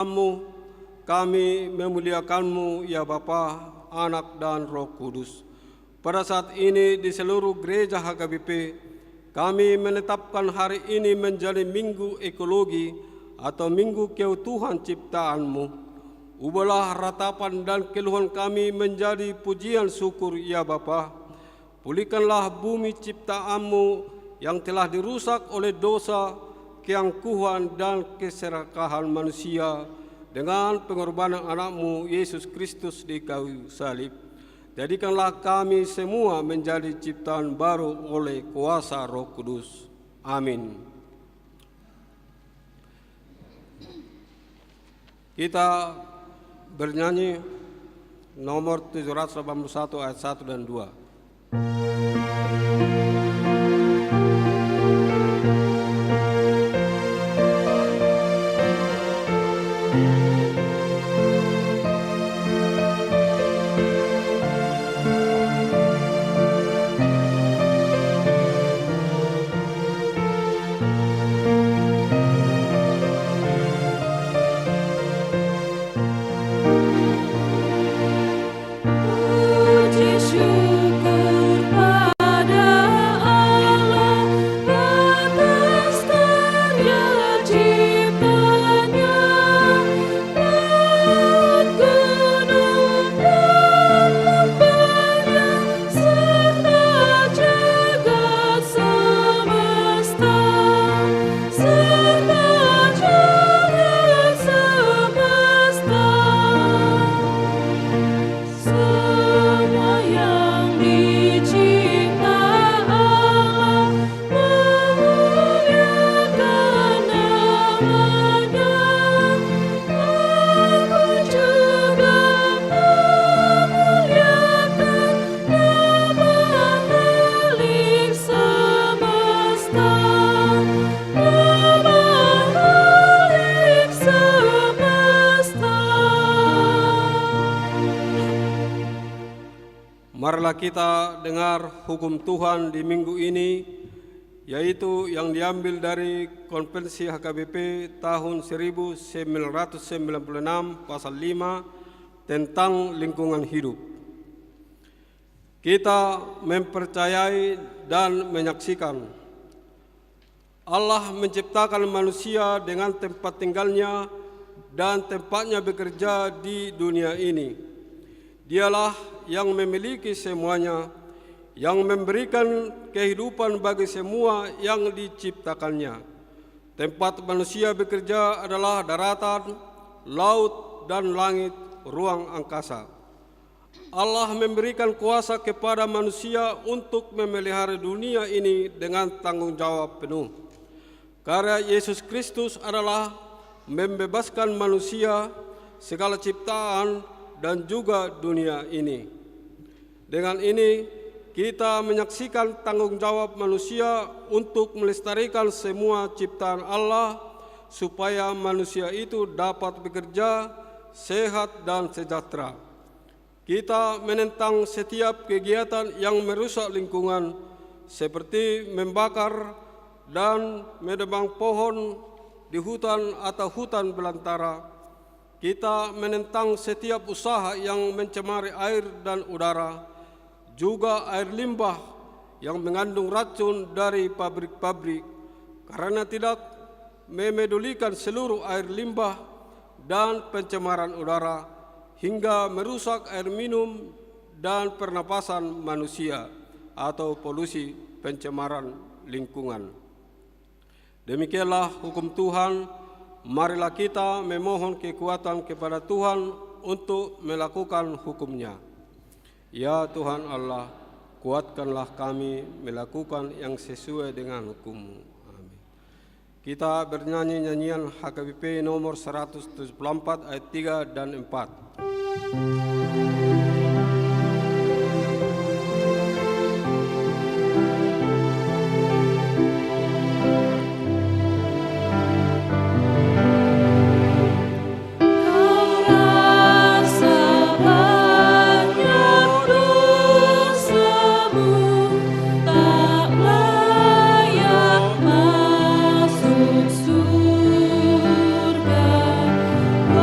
Kamu, kami memuliakan-Mu ya Bapa, Anak dan Roh Kudus. Pada saat ini di seluruh gereja HKBP, kami menetapkan hari ini menjadi Minggu Ekologi atau Minggu Keutuhan Ciptaan-Mu. Ubahlah ratapan dan keluhan kami menjadi pujian syukur ya Bapa. Pulihkanlah bumi ciptaan-Mu yang telah dirusak oleh dosa, keangkuhan dan keserakahan manusia dengan pengorbanan anak-Mu Yesus Kristus di kayu salib. Jadikanlah kami semua menjadi ciptaan baru oleh kuasa Roh Kudus. Amin. Kita bernyanyi nomor 781 ayat 1 dan 2. Marilah kita dengar hukum Tuhan di minggu ini, yaitu yang diambil dari Konvensi HKBP tahun 1996 pasal 5 tentang lingkungan hidup. Kita mempercayai dan menyaksikan Allah menciptakan manusia dengan tempat tinggalnya dan tempatnya bekerja di dunia ini. Dialah yang memiliki semuanya, yang memberikan kehidupan bagi semua yang diciptakannya. Tempat manusia bekerja adalah daratan, laut, dan langit, ruang angkasa. Allah memberikan kuasa kepada manusia untuk memelihara dunia ini dengan tanggung jawab penuh. Karya Yesus Kristus adalah membebaskan manusia, segala ciptaan, dan juga dunia ini. Dengan ini, kita menyaksikan tanggung jawab manusia untuk melestarikan semua ciptaan Allah supaya manusia itu dapat bekerja sehat dan sejahtera. Kita menentang setiap kegiatan yang merusak lingkungan seperti membakar dan menebang pohon di hutan atau hutan belantara. Kita menentang setiap usaha yang mencemari air dan udara, juga air limbah yang mengandung racun dari pabrik-pabrik, karena tidak memedulikan seluruh air limbah dan pencemaran udara, hingga merusak air minum dan pernapasan manusia atau polusi pencemaran lingkungan. Demikianlah hukum Tuhan. Marilah kita memohon kekuatan kepada Tuhan untuk melakukan hukum-Nya. Ya Tuhan Allah, kuatkanlah kami melakukan yang sesuai dengan hukum-Mu. Amin. Kita bernyanyi nyanyian HKBP nomor 174 ayat 3 dan 4. Surga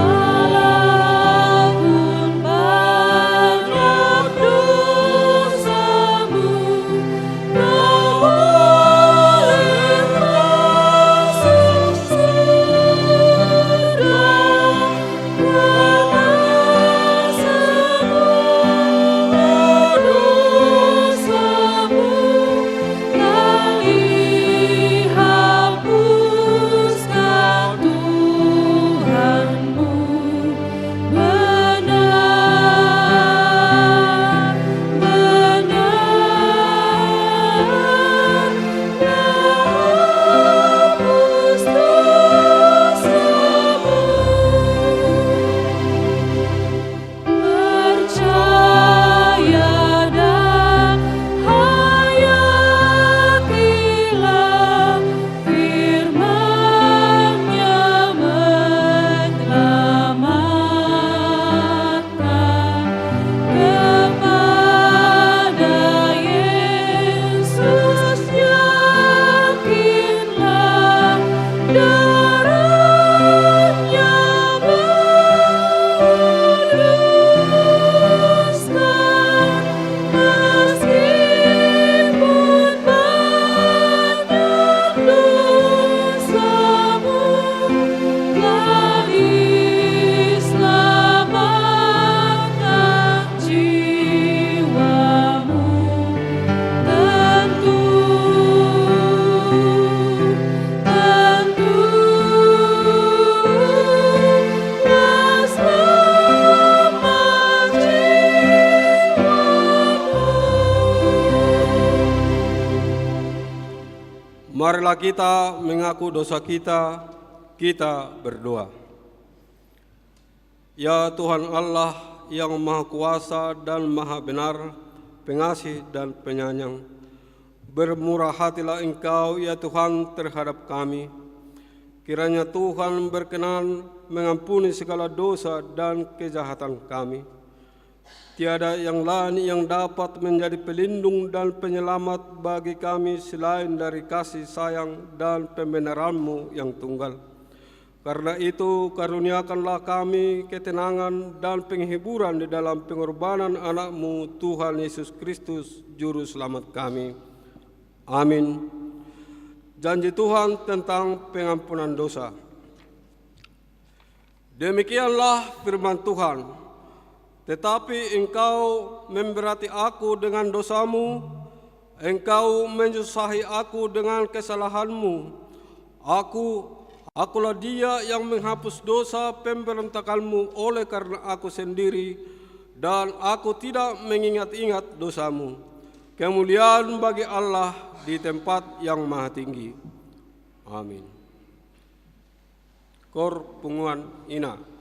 Marilah kita mengaku dosa kita, kita berdoa. Ya Tuhan Allah yang Maha Kuasa dan Maha Benar, Pengasih dan Penyayang, bermurah hatilah Engkau ya Tuhan terhadap kami. Kiranya Tuhan berkenan mengampuni segala dosa dan kejahatan kami. Tiada yang lain yang dapat menjadi pelindung dan penyelamat bagi kami selain dari kasih sayang dan pembenaran-Mu yang tunggal. Karena itu karuniakanlah kami ketenangan dan penghiburan di dalam pengorbanan anak-Mu Tuhan Yesus Kristus Juru Selamat kami. Amin. Janji Tuhan tentang pengampunan dosa. Demikianlah firman Tuhan. Tetapi engkau memberati aku dengan dosamu, engkau menyusahi aku dengan kesalahanmu. Akulah dia yang menghapus dosa pemberontakanmu oleh karena aku sendiri, dan aku tidak mengingat-ingat dosamu. Kemuliaan bagi Allah di tempat yang maha tinggi. Amin. Kor Punguan Ina.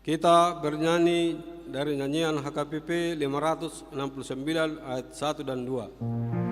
Kita bernyanyi dari nyanyian HKBP 569 ayat 1 dan 2.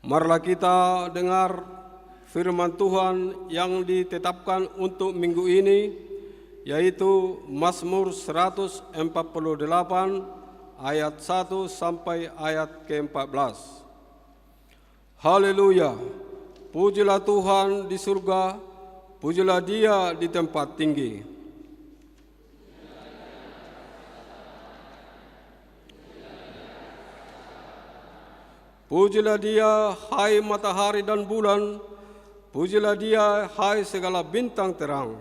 Marilah kita dengar firman Tuhan yang ditetapkan untuk minggu ini, yaitu Mazmur 148 ayat 1 sampai ayat ke-14. Haleluya, pujilah Tuhan di surga, pujilah Dia di tempat tinggi. Pujilah Dia, hai matahari dan bulan, pujilah Dia, hai segala bintang terang.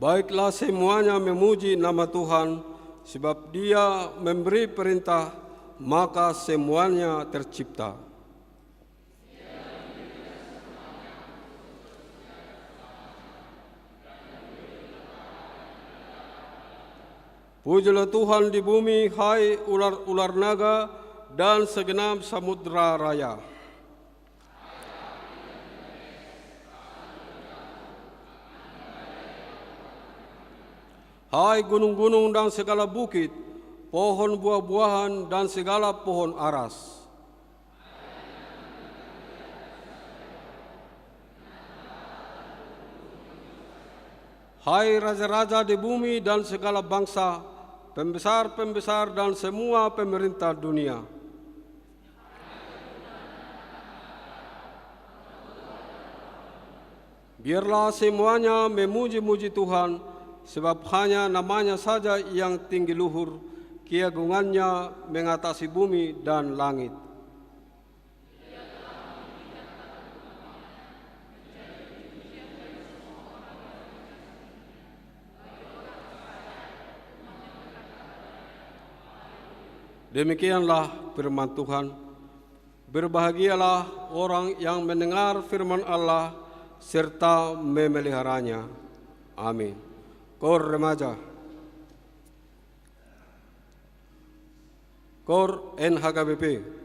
Baiklah semuanya memuji nama Tuhan, sebab Dia memberi perintah, maka semuanya tercipta. Pujilah Tuhan di bumi, hai ular-ular naga dan segenap samudra raya. Hai gunung-gunung dan segala bukit, pohon buah-buahan dan segala pohon aras. Hai raja-raja di bumi dan segala bangsa, pembesar-pembesar dan semua pemerintah dunia. Biarlah semuanya memuji-muji Tuhan, sebab hanya namanya saja yang tinggi luhur, keagungannya mengatasi bumi dan langit. Demikianlah firman Tuhan. Berbahagialah orang yang mendengar firman Allah serta memeliharanya. Amin. Kor remaja. Kor NHKBP.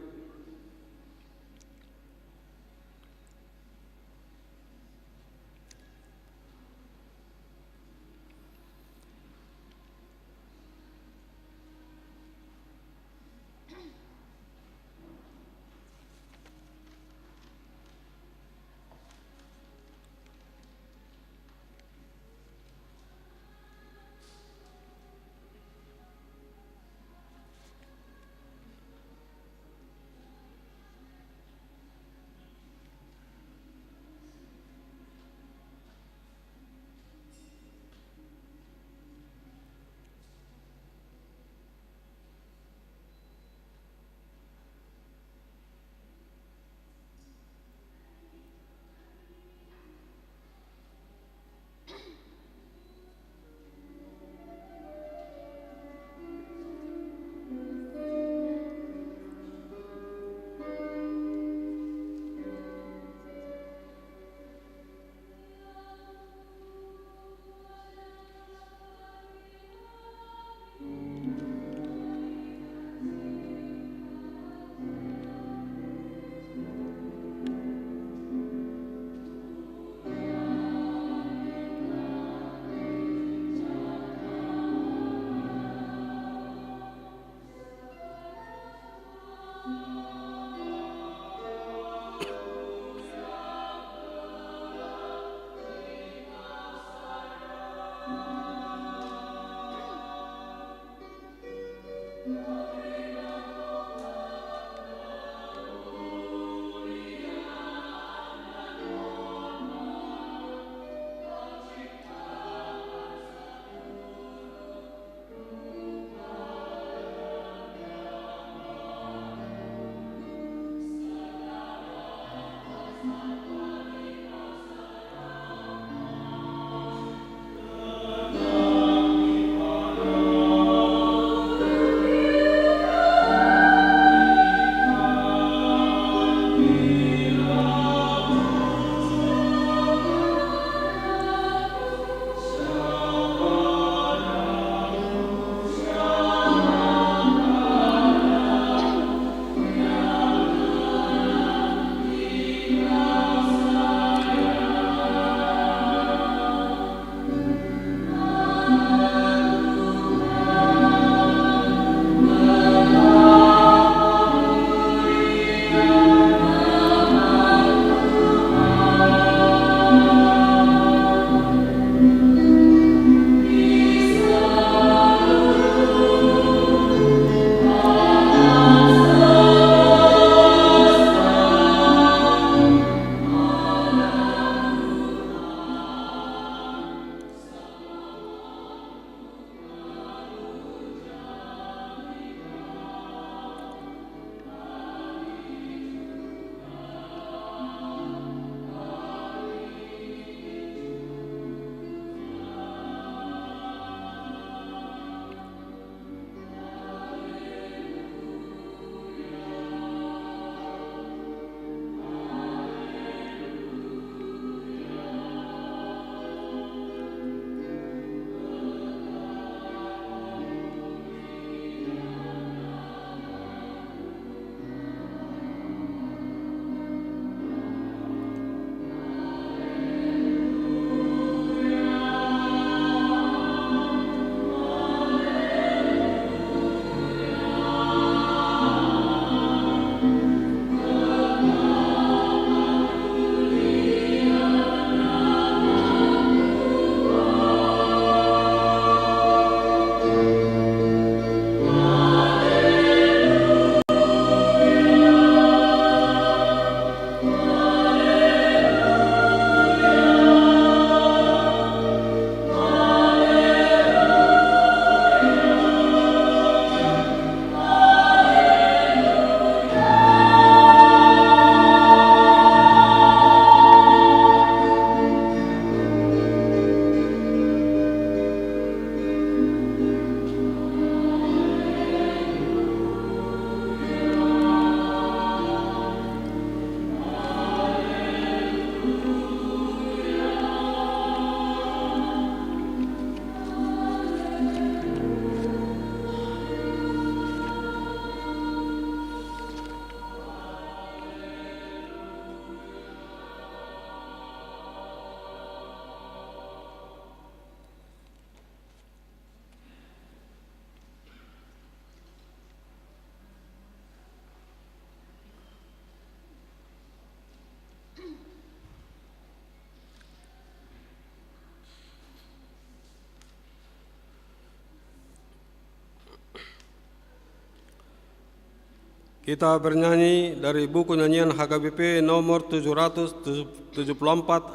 Kita bernyanyi dari buku nyanyian HKBP nomor 774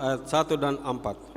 ayat 1 dan 4.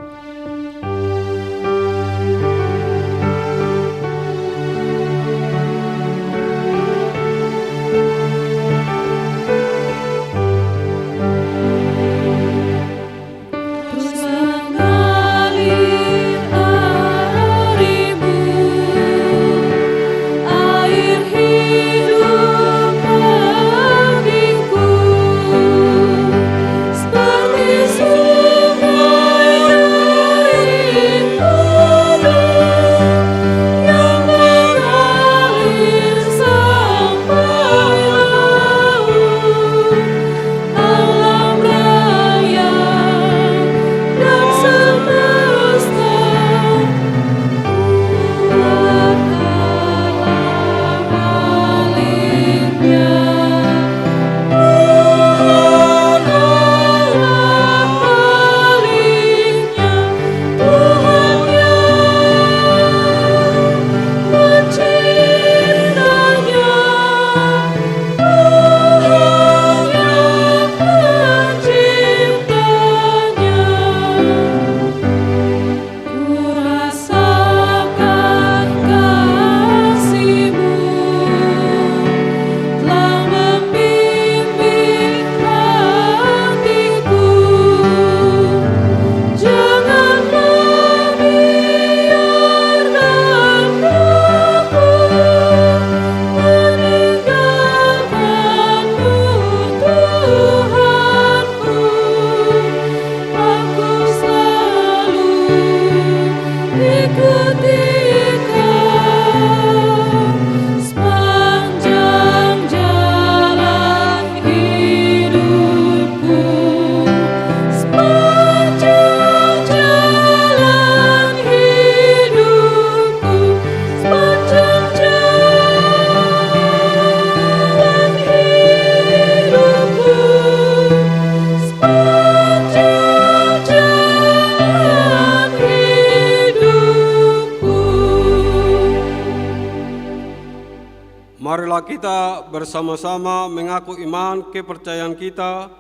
Marilah kita bersama-sama mengaku iman kepercayaan kita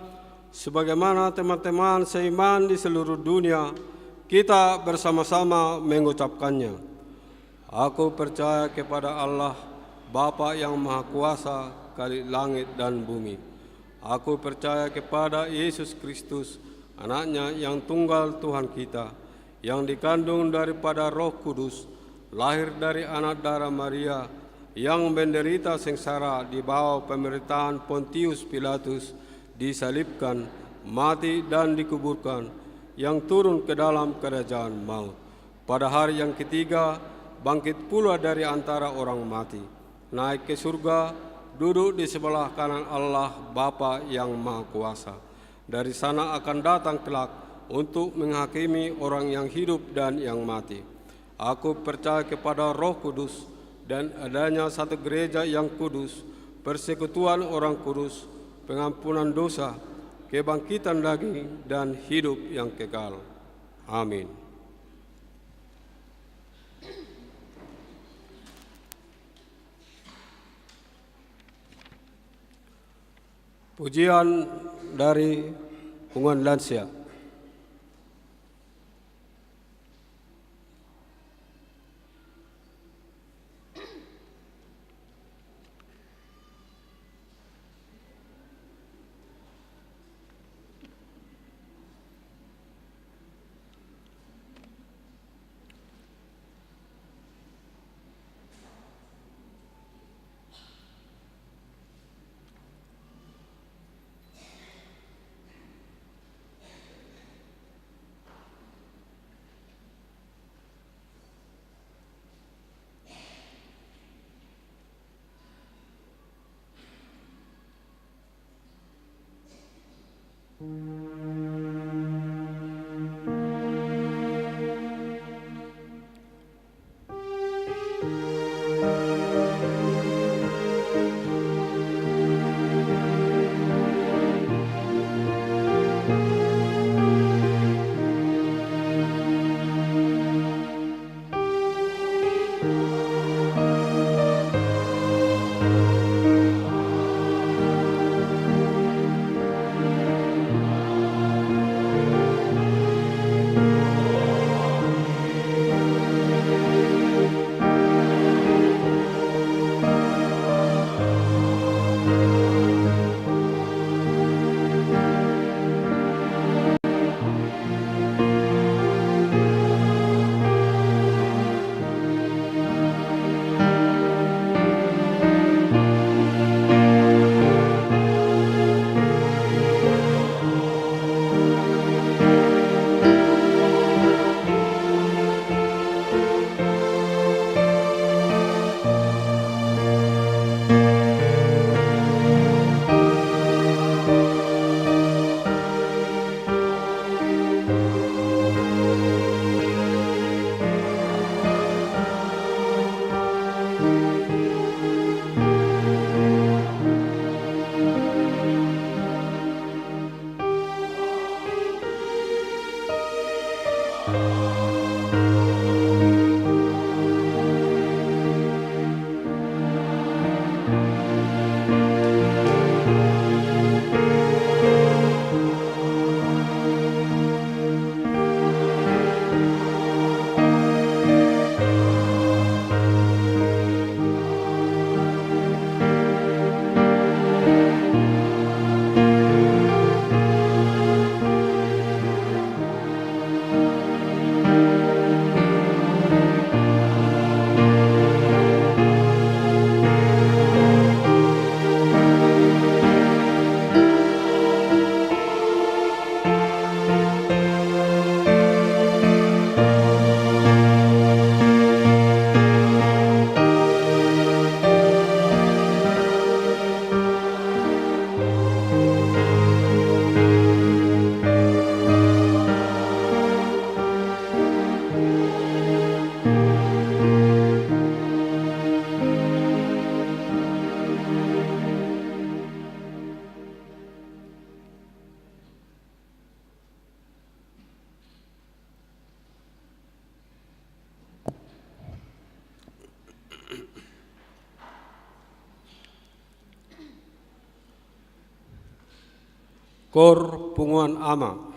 sebagaimana teman-teman seiman di seluruh dunia. Kita bersama-sama mengucapkannya. Aku percaya kepada Allah, Bapa yang Maha Kuasa, Khalik langit dan bumi. Aku percaya kepada Yesus Kristus, Anaknya yang tunggal Tuhan kita, yang dikandung daripada Roh Kudus, lahir dari anak darah Maria, yang menderita sengsara di bawah pemerintahan Pontius Pilatus, disalibkan, mati dan dikuburkan, yang turun ke dalam kerajaan maut. Pada hari yang ketiga, bangkit pula dari antara orang mati, naik ke surga, duduk di sebelah kanan Allah Bapa yang Maha Kuasa. Dari sana akan datang kelak untuk menghakimi orang yang hidup dan yang mati. Aku percaya kepada Roh Kudus, dan adanya satu gereja yang kudus, persekutuan orang kudus, pengampunan dosa, kebangkitan daging, dan hidup yang kekal. Amin. Pujian dari Unguan Lansia. Kor Punguan Ama.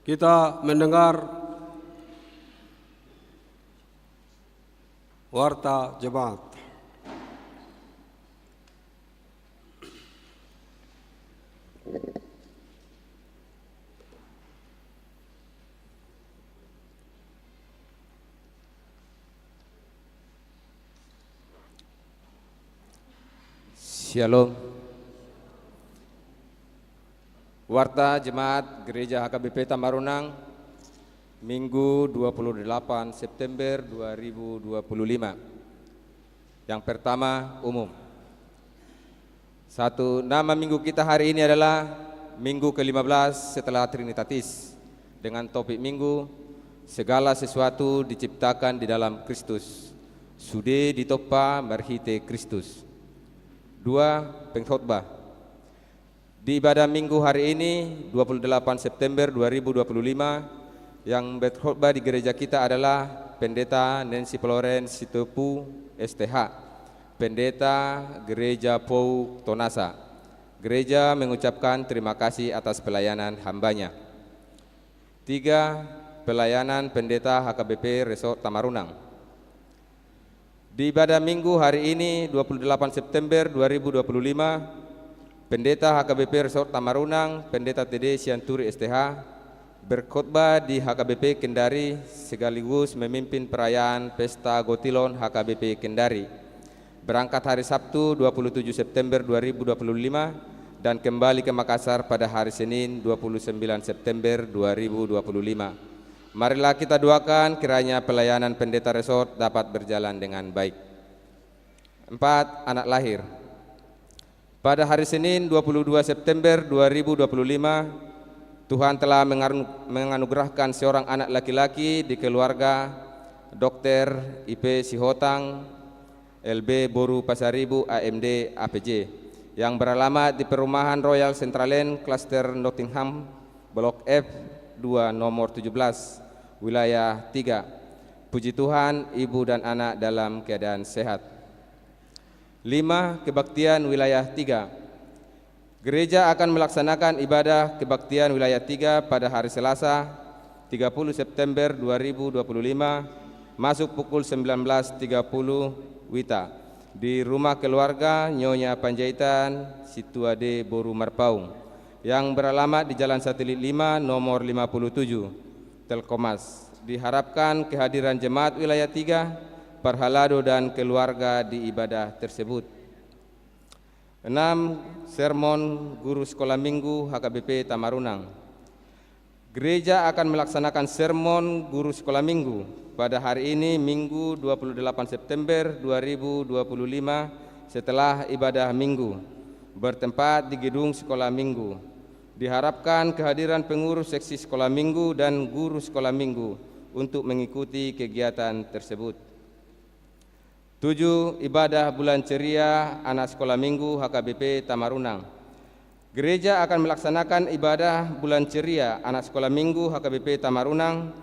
Kita mendengar warta jemaat. Shalom. Warta Jemaat Gereja HKBP Tambarunang, Minggu 28 September 2025. Yang pertama, umum. Satu, nama minggu kita hari ini adalah Minggu ke-15 setelah Trinitatis dengan topik minggu segala sesuatu diciptakan di dalam Kristus. Sude ditopa marhite Kristus. 2. Pengkhotbah. Di ibadah minggu hari ini 28 September 2025 yang berkhotbah di gereja kita adalah Pendeta Nancy Florence Sitopu STH, Pendeta Gereja Pou Tonasa. Gereja mengucapkan terima kasih atas pelayanan hambanya. 3. Pelayanan Pendeta HKBP Resort Tamarunang. Di ibadah minggu hari ini 28 September 2025, Pendeta HKBP Resort Tamarunang, Pendeta TD Sianturi STH, berkhotbah di HKBP Kendari sekaligus memimpin perayaan Pesta Gotilon HKBP Kendari. Berangkat hari Sabtu 27 September 2025 dan kembali ke Makassar pada hari Senin 29 September 2025. Marilah kita doakan kiranya pelayanan Pendeta Resort dapat berjalan dengan baik. 4. Anak lahir. Pada hari Senin 22 September 2025, Tuhan telah menganugerahkan seorang anak laki-laki di keluarga Dr. IP Sihotang LB Boru Pasaribu AMD APJ yang beralamat di Perumahan Royal Centralen Cluster Nottingham Blok F2 nomor 17 wilayah 3. Puji Tuhan, ibu dan anak dalam keadaan sehat. 5. Kebaktian wilayah 3. Gereja akan melaksanakan ibadah kebaktian wilayah 3 pada hari Selasa 30 September 2025 masuk pukul 19.30 Wita di rumah keluarga Nyonya Panjaitan Situade Boru Marpaung yang beralamat di Jalan Satelit 5 nomor 57 Telkomas. Diharapkan kehadiran jemaat wilayah 3, Parhalado dan keluarga di ibadah tersebut. 6. Sermon Guru Sekolah Minggu HKBP Tamarunang. Gereja akan melaksanakan sermon Guru Sekolah Minggu pada hari ini Minggu 28 September 2025 setelah ibadah minggu bertempat di gedung sekolah minggu. Diharapkan kehadiran pengurus seksi sekolah minggu dan guru sekolah minggu untuk mengikuti kegiatan tersebut. 7. Ibadah bulan ceria anak sekolah minggu HKBP Tamarunang. Gereja akan melaksanakan ibadah bulan ceria anak sekolah minggu HKBP Tamarunang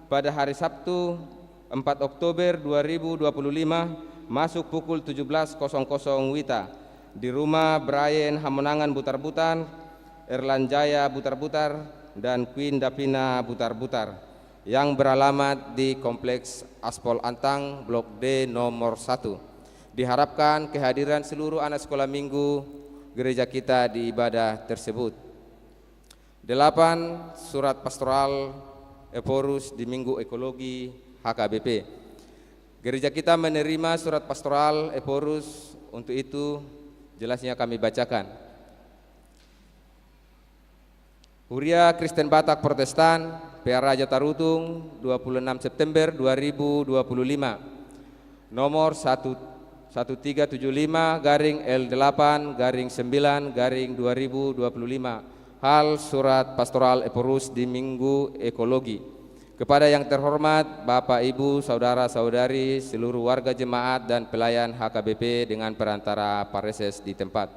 pada hari Sabtu 4 Oktober 2025 masuk pukul 17.00 Wita di rumah Brian Hamonangan Butar-Butar, Erlan Jaya Butar-Butar, dan Queen Dapina Butar-Butar yang beralamat di Kompleks Aspol Antang Blok D nomor 1. Diharapkan kehadiran seluruh anak sekolah minggu gereja kita di ibadah tersebut. 8. Surat pastoral Eporus di Minggu Ekologi HKBP. Gereja kita menerima surat pastoral Eporus, untuk itu jelasnya kami bacakan. Huria Kristen Batak Protestan, PA Raja Tarutung, 26 September 2025. Nomor 1375-L8-9-2025. Hal surat pastoral Eporus di Minggu Ekologi. Kepada yang terhormat Bapak Ibu, Saudara-saudari, seluruh warga jemaat dan pelayan HKBP dengan perantara pareses di tempat.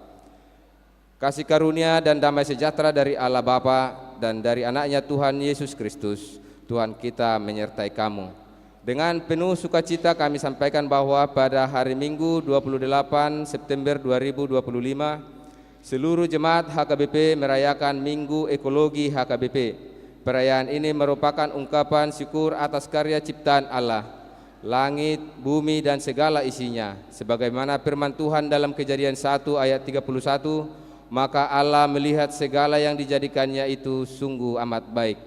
Kasih karunia dan damai sejahtera dari Allah Bapa dan dari anaknya Tuhan Yesus Kristus, Tuhan kita menyertai kamu. Dengan penuh sukacita kami sampaikan bahwa pada hari Minggu 28 September 2025, seluruh jemaat HKBP merayakan Minggu Ekologi HKBP. Perayaan ini merupakan ungkapan syukur atas karya ciptaan Allah, langit, bumi, dan segala isinya. Sebagaimana firman Tuhan dalam Kejadian 1 ayat 31, maka Allah melihat segala yang dijadikannya itu sungguh amat baik.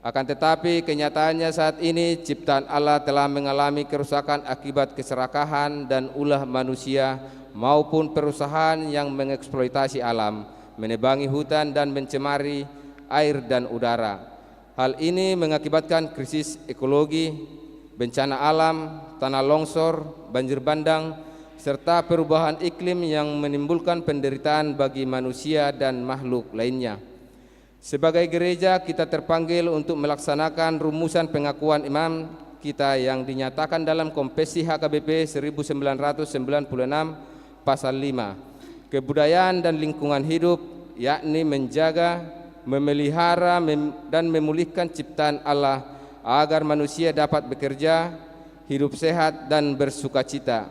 Akan tetapi kenyataannya saat ini ciptaan Allah telah mengalami kerusakan akibat keserakahan dan ulah manusia maupun perusahaan yang mengeksploitasi alam, menebangi hutan dan mencemari air dan udara. Hal ini mengakibatkan krisis ekologi, bencana alam, tanah longsor, banjir bandang, serta perubahan iklim yang menimbulkan penderitaan bagi manusia dan makhluk lainnya. Sebagai gereja, kita terpanggil untuk melaksanakan rumusan pengakuan imam kita yang dinyatakan dalam Konvensi HKBP 1996 pasal 5. Kebudayaan dan lingkungan hidup, yakni menjaga, memelihara dan memulihkan ciptaan Allah agar manusia dapat bekerja, hidup sehat dan bersukacita.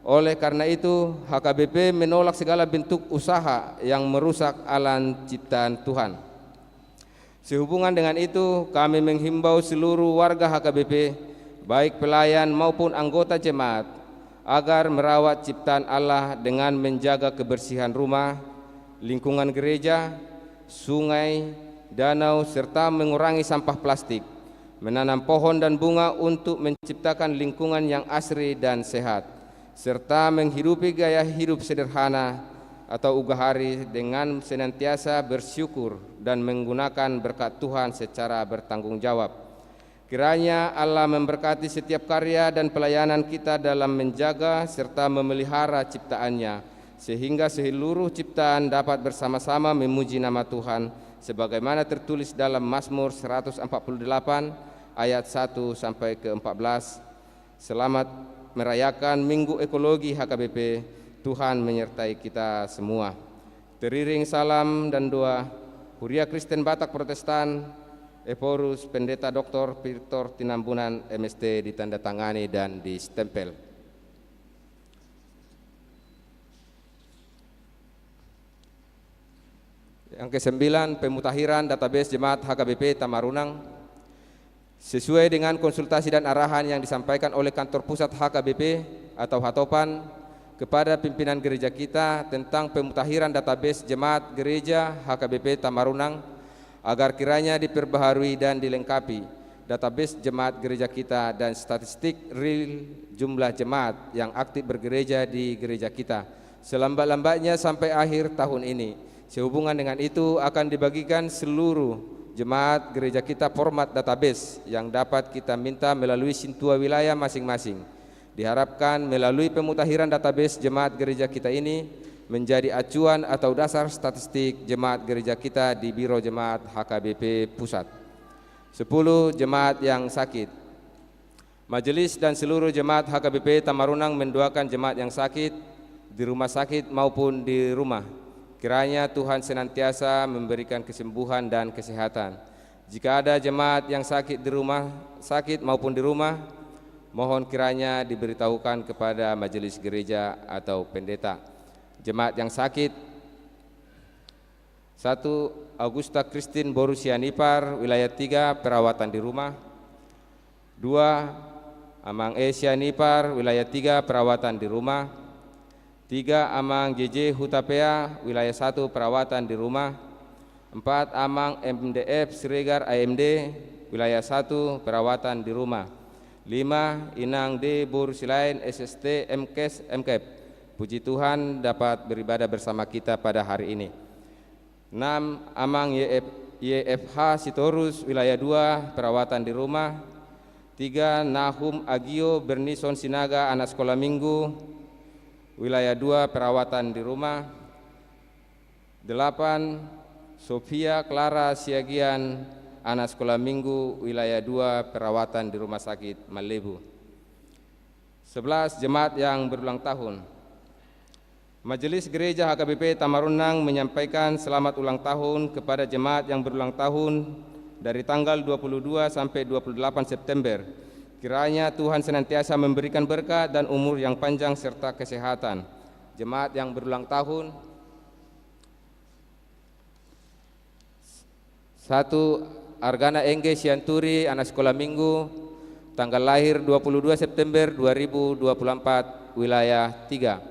Oleh karena itu, HKBP menolak segala bentuk usaha yang merusak alam ciptaan Tuhan. Sehubungan dengan itu, kami menghimbau seluruh warga HKBP, baik pelayan maupun anggota jemaat, agar merawat ciptaan Allah dengan menjaga kebersihan rumah, lingkungan gereja, sungai, danau, serta mengurangi sampah plastik, menanam pohon dan bunga untuk menciptakan lingkungan yang asri dan sehat, serta menghidupi gaya hidup sederhana atau ugahari dengan senantiasa bersyukur dan menggunakan berkat Tuhan secara bertanggung jawab. Kiranya Allah memberkati setiap karya dan pelayanan kita dalam menjaga serta memelihara ciptaannya, sehingga seluruh ciptaan dapat bersama-sama memuji nama Tuhan, sebagaimana tertulis dalam Mazmur 148 ayat 1 sampai ke 14. Selamat merayakan Minggu Ekologi HKBP. Tuhan menyertai kita semua. Teriring salam dan doa, Huria Kristen Batak Protestan, Eporus Pendeta Dr. Victor Tinambunan MST, ditandatangani dan distempel. Yang ke-9, pemutahiran database Jemaat HKBP Tamarunang. Sesuai dengan konsultasi dan arahan yang disampaikan oleh Kantor Pusat HKBP atau Hatopan kepada pimpinan gereja kita tentang pemutahiran database Jemaat Gereja HKBP Tamarunang, agar kiranya diperbaharui dan dilengkapi database jemaat gereja kita dan statistik real jumlah jemaat yang aktif bergereja di gereja kita selambat-lambatnya sampai akhir tahun ini. Sehubungan dengan itu akan dibagikan seluruh jemaat gereja kita format database yang dapat kita minta melalui sintua wilayah masing-masing. Diharapkan melalui pemutahiran database jemaat gereja kita ini menjadi acuan atau dasar statistik jemaat gereja kita di Biro Jemaat HKBP Pusat. 10. Jemaat yang sakit. Majelis dan seluruh jemaat HKBP Tamarunang mendoakan jemaat yang sakit di rumah sakit maupun di rumah. Kiranya Tuhan senantiasa memberikan kesembuhan dan kesehatan. Jika ada jemaat yang sakit di rumah sakit maupun di rumah, mohon kiranya diberitahukan kepada majelis gereja atau pendeta. Jemaat yang sakit: 1. Augusta Christine Borusianipar, wilayah 3, perawatan di rumah. 2. Amang Sianipar, wilayah 3, perawatan di rumah. 3. Amang JJ Hutapea, wilayah 1, perawatan di rumah. 4. Amang MDF Siregar AMD, wilayah 1, perawatan di rumah. 5. Inang D. Borusilain SST MKes MKep. Puji Tuhan dapat beribadah bersama kita pada hari ini. 6. Amang YFH Sitorus, wilayah 2, perawatan di rumah. 3. Nahum Agio Bernison Sinaga, anak sekolah minggu, wilayah 2, perawatan di rumah. 8. Sofia Clara Siagian, anak sekolah minggu, wilayah 2, perawatan di rumah sakit Malebu. 11. Jemaat yang berulang tahun. Majelis Gereja HKBP Tamarunang menyampaikan selamat ulang tahun kepada jemaat yang berulang tahun dari tanggal 22 sampai 28 September. Kiranya Tuhan senantiasa memberikan berkat dan umur yang panjang serta kesehatan. Jemaat yang berulang tahun: 1. Argana Engge Sianturi, anak sekolah minggu, tanggal lahir 22 September 2024, wilayah 3.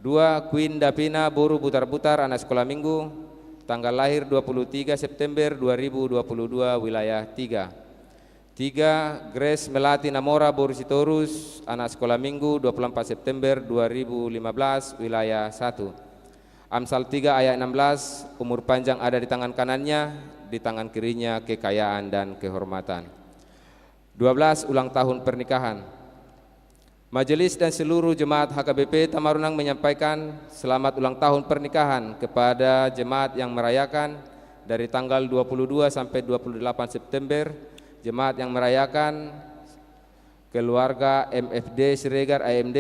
2. Queen Davina Boru Butar-Butar, anak sekolah minggu, tanggal lahir 23 September 2022, wilayah 3. 3. Grace Melati Namora Boru Sitorus, anak sekolah minggu, 24 September 2015, wilayah 1. Amsal 3 ayat 16, umur panjang ada di tangan kanannya, di tangan kirinya kekayaan dan kehormatan. 12. Ulang tahun pernikahan. Majelis dan seluruh jemaat HKBP Tamarunang menyampaikan selamat ulang tahun pernikahan kepada jemaat yang merayakan dari tanggal 22 sampai 28 September, jemaat yang merayakan keluarga MFD Siregar AMD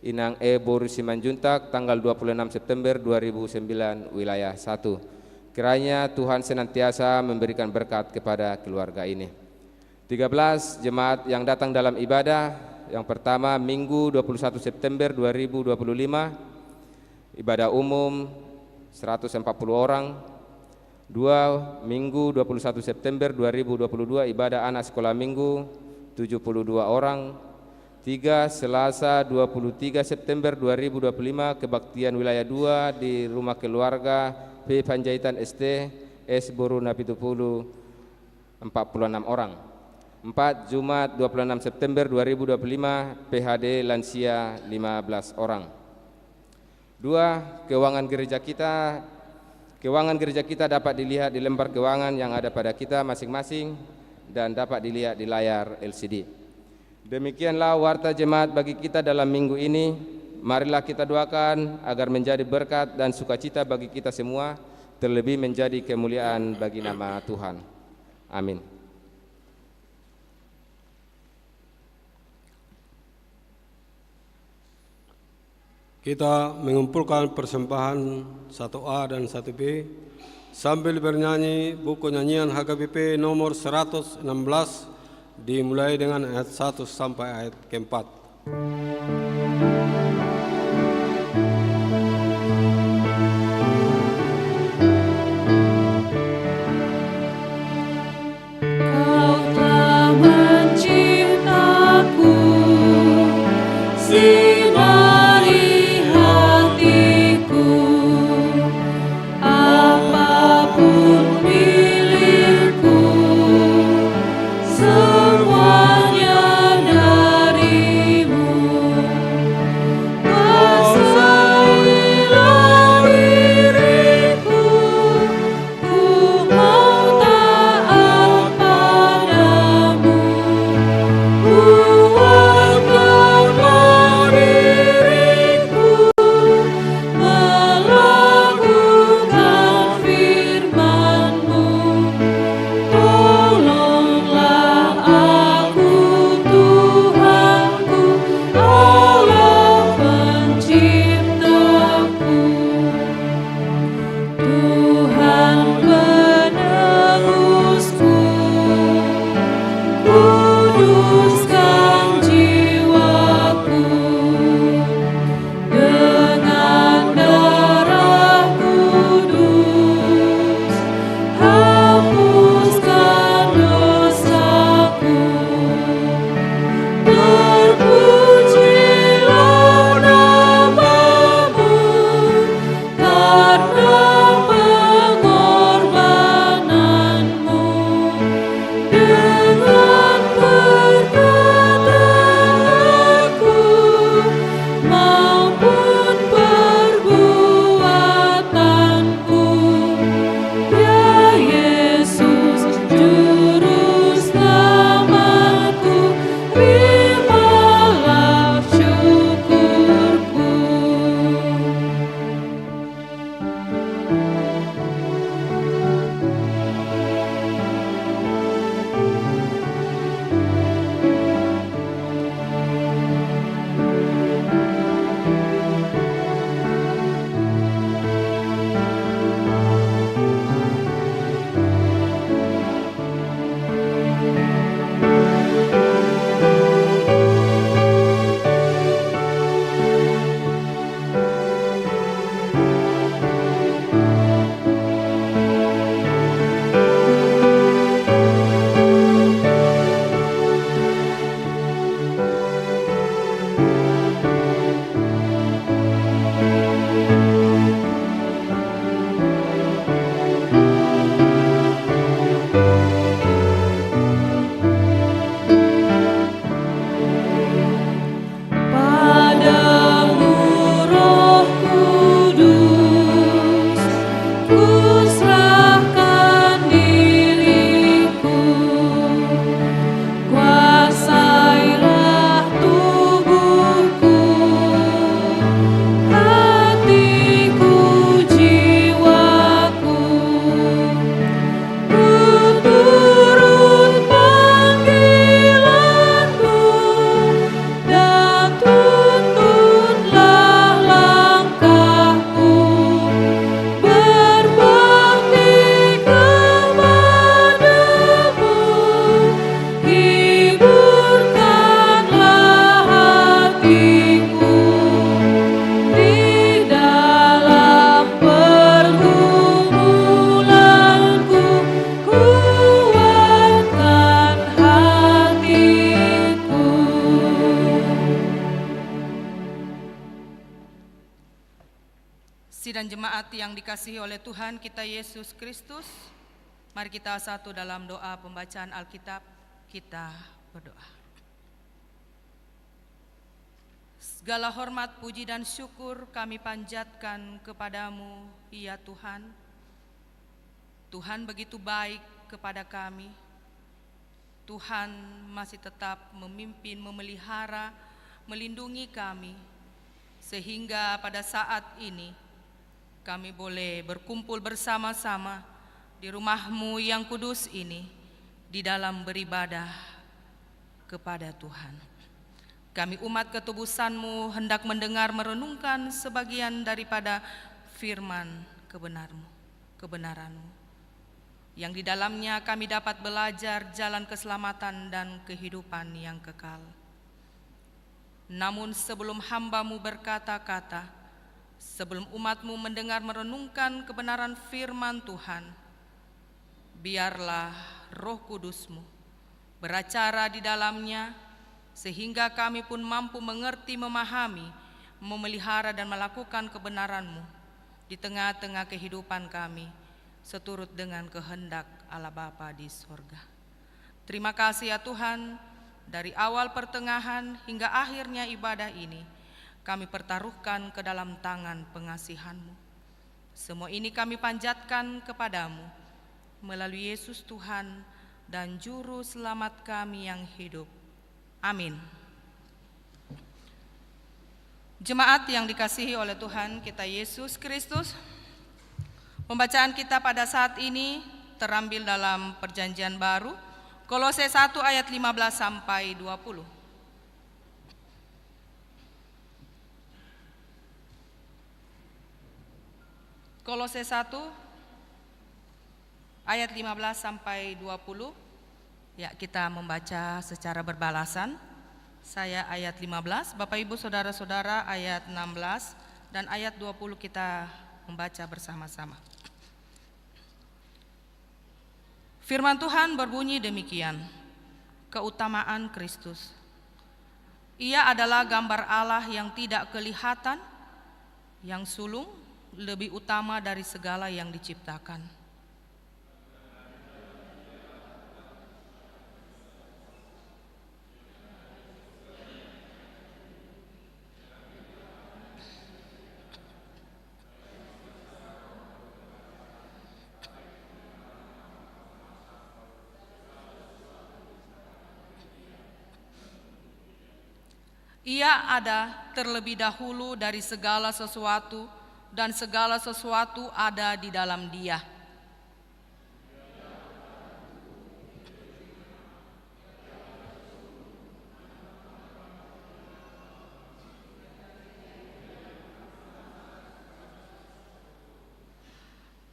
Inang E Boru Simanjuntak tanggal 26 September 2009 wilayah 1. Kiranya Tuhan senantiasa memberikan berkat kepada keluarga ini. 13 jemaat yang datang dalam ibadah. Yang pertama Minggu 21 September 2025 ibadah umum 140 orang. 2 Minggu 21 September 2022 ibadah anak sekolah minggu 72 orang. 3 Selasa 23 September 2025 kebaktian wilayah 2 di rumah keluarga P. Panjaitan ST S. Boru Napitupulu 46 orang. 4 Jumat 26 September 2025 PHD lansia 15 orang. 2 keuangan gereja kita dapat dilihat di lembar keuangan yang ada pada kita masing-masing dan dapat dilihat di layar LCD. Demikianlah warta jemaat bagi kita dalam minggu ini. Marilah kita doakan agar menjadi berkat dan sukacita bagi kita semua, terlebih menjadi kemuliaan bagi nama Tuhan. Amin. Kita mengumpulkan persembahan 1A dan 1B sambil bernyanyi buku nyanyian HKBP nomor 116 dimulai dengan ayat 1 sampai ayat keempat. Kau telah menciptaku, sinari hatiku, apapun milikku, semuanya darimu. Puji dan jemaat yang dikasihi oleh Tuhan kita Yesus Kristus, mari kita satu dalam doa pembacaan Alkitab. Kita berdoa. Segala hormat, puji dan syukur kami panjatkan kepadamu, ya Tuhan. Tuhan begitu baik kepada kami. Tuhan masih tetap memimpin, memelihara, melindungi kami, sehingga pada saat ini kami boleh berkumpul bersama-sama di rumah-Mu yang kudus ini, di dalam beribadah kepada Tuhan. Kami umat ketubusan-Mu hendak mendengar merenungkan sebagian daripada firman kebenaran-Mu, yang di dalamnya kami dapat belajar jalan keselamatan dan kehidupan yang kekal. Namun sebelum hamba-Mu berkata-kata, sebelum umat-Mu mendengar merenungkan kebenaran firman Tuhan, biarlah Roh Kudus-Mu beracara di dalamnya, sehingga kami pun mampu mengerti, memahami, memelihara dan melakukan kebenaran-Mu di tengah-tengah kehidupan kami, seturut dengan kehendak Allah Bapa di sorga. Terima kasih ya Tuhan, dari awal pertengahan hingga akhirnya ibadah ini, kami pertaruhkan ke dalam tangan pengasihan-Mu. Semua ini kami panjatkan kepadamu melalui Yesus Tuhan dan Juru Selamat kami yang hidup. Amin. Jemaat yang dikasihi oleh Tuhan kita Yesus Kristus, pembacaan kita pada saat ini terambil dalam Perjanjian Baru, Kolose 1 ayat 15 sampai 20. Kolose 1 ayat 15 sampai 20. Ya, kita membaca secara berbalasan. Saya ayat 15, Bapak Ibu Saudara-saudara ayat 16 dan ayat 20 kita membaca bersama-sama. Firman Tuhan berbunyi demikian. Keutamaan Kristus. Ia adalah gambar Allah yang tidak kelihatan, yang sulung, lebih utama dari segala yang diciptakan. Ia ada terlebih dahulu dari segala sesuatu, dan segala sesuatu ada di dalam Dia.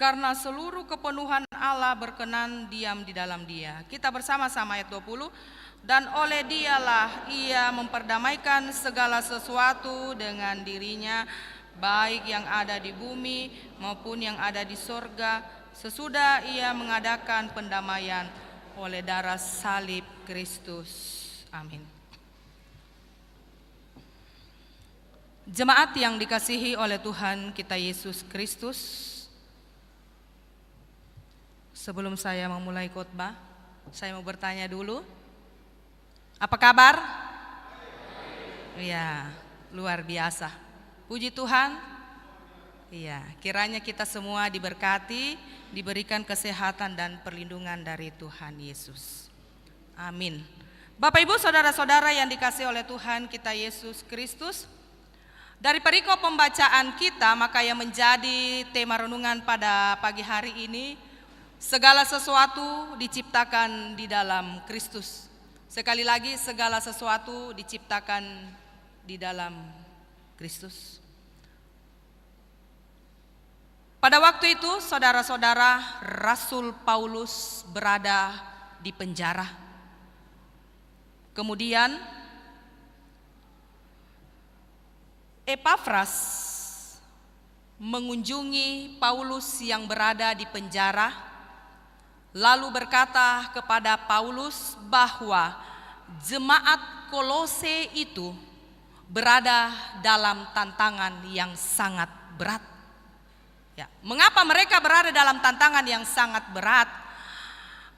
Karena seluruh kepenuhan Allah berkenan diam di dalam Dia. Kita bersama-sama ayat 20. Dan oleh Dialah Ia memperdamaikan segala sesuatu dengan dirinya, baik yang ada di bumi maupun yang ada di sorga, sesudah Ia mengadakan pendamaian oleh darah salib Kristus. Amin. Jemaat yang dikasihi oleh Tuhan kita Yesus Kristus, sebelum saya memulai khotbah, saya mau bertanya dulu. Apa kabar? Iya, luar biasa. Puji Tuhan. Iya, kiranya kita semua diberkati, diberikan kesehatan dan perlindungan dari Tuhan Yesus. Amin. Bapak Ibu Saudara-saudara yang dikasihi oleh Tuhan kita Yesus Kristus, dari perikop pembacaan kita, maka yang menjadi tema renungan pada pagi hari ini, segala sesuatu diciptakan di dalam Kristus. Sekali lagi, segala sesuatu diciptakan di dalam Kristus. Pada waktu itu, saudara-saudara, Rasul Paulus berada di penjara. Kemudian Epafras mengunjungi Paulus yang berada di penjara, lalu berkata kepada Paulus bahwa jemaat Kolose itu berada dalam tantangan yang sangat berat. Ya, mengapa mereka berada dalam tantangan yang sangat berat?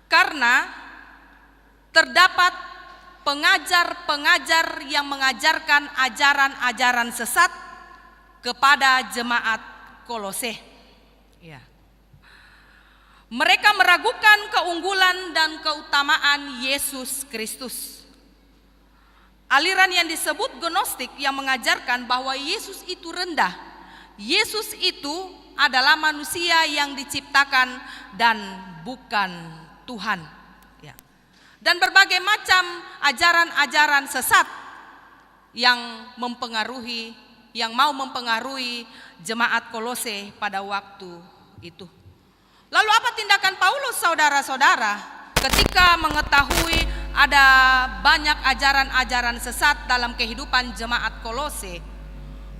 Karena terdapat pengajar-pengajar yang mengajarkan ajaran-ajaran sesat kepada jemaat Kolose. Ya. Mereka meragukan keunggulan dan keutamaan Yesus Kristus. Aliran yang disebut Gnostik yang mengajarkan bahwa Yesus itu rendah. Yesus itu adalah manusia yang diciptakan dan bukan Tuhan. Ya. Dan berbagai macam ajaran-ajaran sesat yang mau mempengaruhi jemaat Kolose pada waktu itu. Lalu apa tindakan Paulus, saudara-saudara, ketika mengetahui ada banyak ajaran-ajaran sesat dalam kehidupan jemaat Kolose?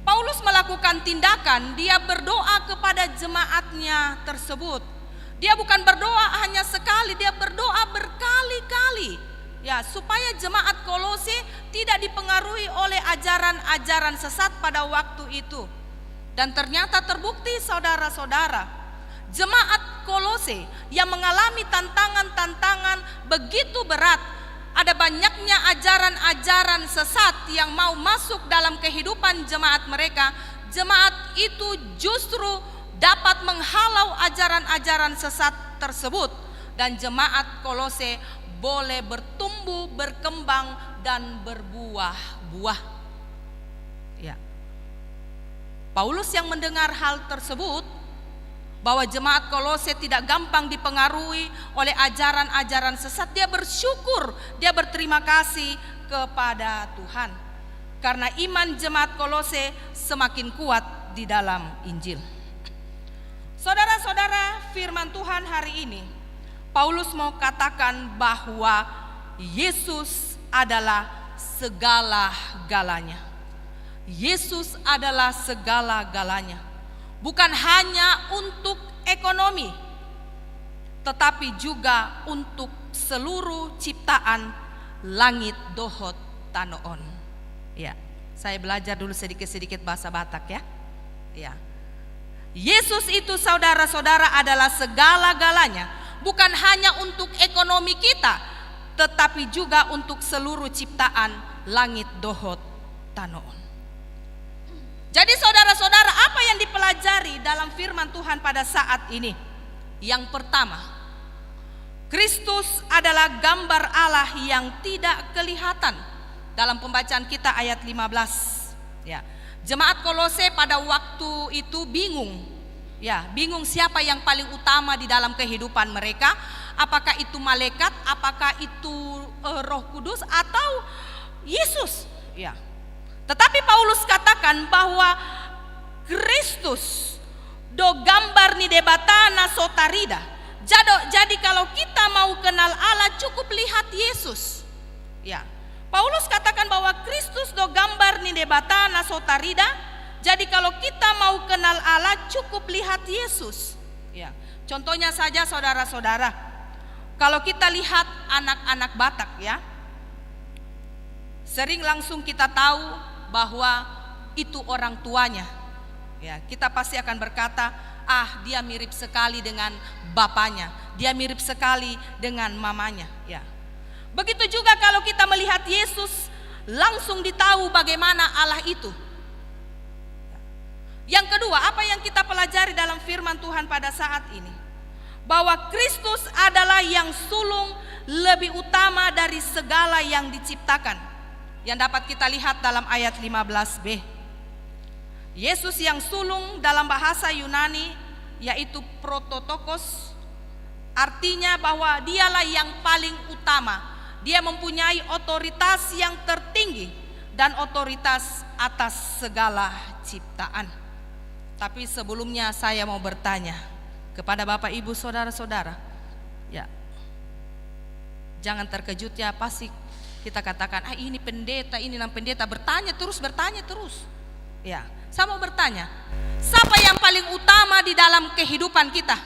Paulus melakukan tindakan, dia berdoa kepada jemaatnya tersebut. Dia bukan berdoa hanya sekali, dia berdoa berkali-kali. Ya, supaya jemaat Kolose tidak dipengaruhi oleh ajaran-ajaran sesat pada waktu itu. Dan ternyata terbukti, saudara-saudara, jemaat Kolose yang mengalami tantangan-tantangan begitu berat, ada banyaknya ajaran-ajaran sesat yang mau masuk dalam kehidupan jemaat mereka. Jemaat itu justru dapat menghalau ajaran-ajaran sesat tersebut, dan jemaat Kolose boleh bertumbuh, berkembang, dan berbuah-buah. Ya. Paulus yang mendengar hal tersebut, bahwa jemaat Kolose tidak gampang dipengaruhi oleh ajaran-ajaran sesat, dia bersyukur, dia berterima kasih kepada Tuhan. Karena iman jemaat Kolose semakin kuat di dalam Injil. Saudara-saudara, firman Tuhan hari ini, Paulus mau katakan bahwa Yesus adalah segala-galanya. Yesus adalah segala-galanya. Bukan hanya untuk ekonomi, tetapi juga untuk seluruh ciptaan langit dohot tanoon. Ya, saya belajar dulu sedikit-sedikit bahasa Batak ya. Ya. Yesus itu, saudara-saudara, adalah segala-galanya. Bukan hanya untuk ekonomi kita, tetapi juga untuk seluruh ciptaan langit dohot tanoon. Jadi saudara-saudara, apa yang dipelajari dalam firman Tuhan pada saat ini? Yang pertama, Kristus adalah gambar Allah yang tidak kelihatan. Dalam pembacaan kita ayat 15. Ya. Jemaat Kolose pada waktu itu bingung. Ya, bingung siapa yang paling utama di dalam kehidupan mereka. Apakah itu malaikat, apakah itu Roh Kudus, atau Yesus? Ya. Tetapi Paulus katakan bahwa Kristus do gambar ni debatana sotarida. Jadi kalau kita mau kenal Allah, cukup lihat Yesus. Ya. Paulus katakan bahwa Kristus do gambar ni debatana sotarida. Jadi kalau kita mau kenal Allah, cukup lihat Yesus. Ya. Contohnya saja, saudara-saudara, kalau kita lihat anak-anak Batak, ya, sering langsung kita tahu bahwa itu orang tuanya. Ya, kita pasti akan berkata, ah, dia mirip sekali dengan bapaknya, dia mirip sekali dengan mamanya. Ya. Begitu juga kalau kita melihat Yesus, langsung ditahu bagaimana Allah itu. Yang kedua, apa yang kita pelajari dalam firman Tuhan pada saat ini? Bahwa Kristus adalah yang sulung lebih utama dari segala yang diciptakan. Yang dapat kita lihat dalam ayat 15b. Yesus yang sulung dalam bahasa Yunani yaitu prototokos, artinya bahwa dialah yang paling utama. Dia mempunyai otoritas yang tertinggi dan otoritas atas segala ciptaan. Tapi sebelumnya saya mau bertanya kepada Bapak Ibu saudara-saudara. Ya. Jangan terkejut ya, pasti kita katakan, ah ini pendeta, ini nam pendeta, bertanya terus. Ya, saya mau bertanya, siapa yang paling utama di dalam kehidupan kita?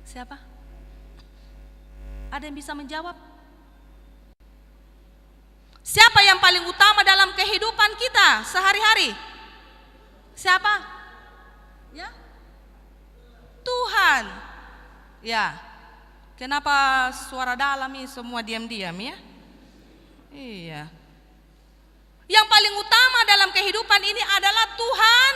Siapa? Ada yang bisa menjawab? Siapa yang paling utama dalam kehidupan kita sehari-hari? Siapa? Tuhan. Ya, kenapa suara dalam ini semua diam-diam ya? Iya. Yang paling utama dalam kehidupan ini adalah Tuhan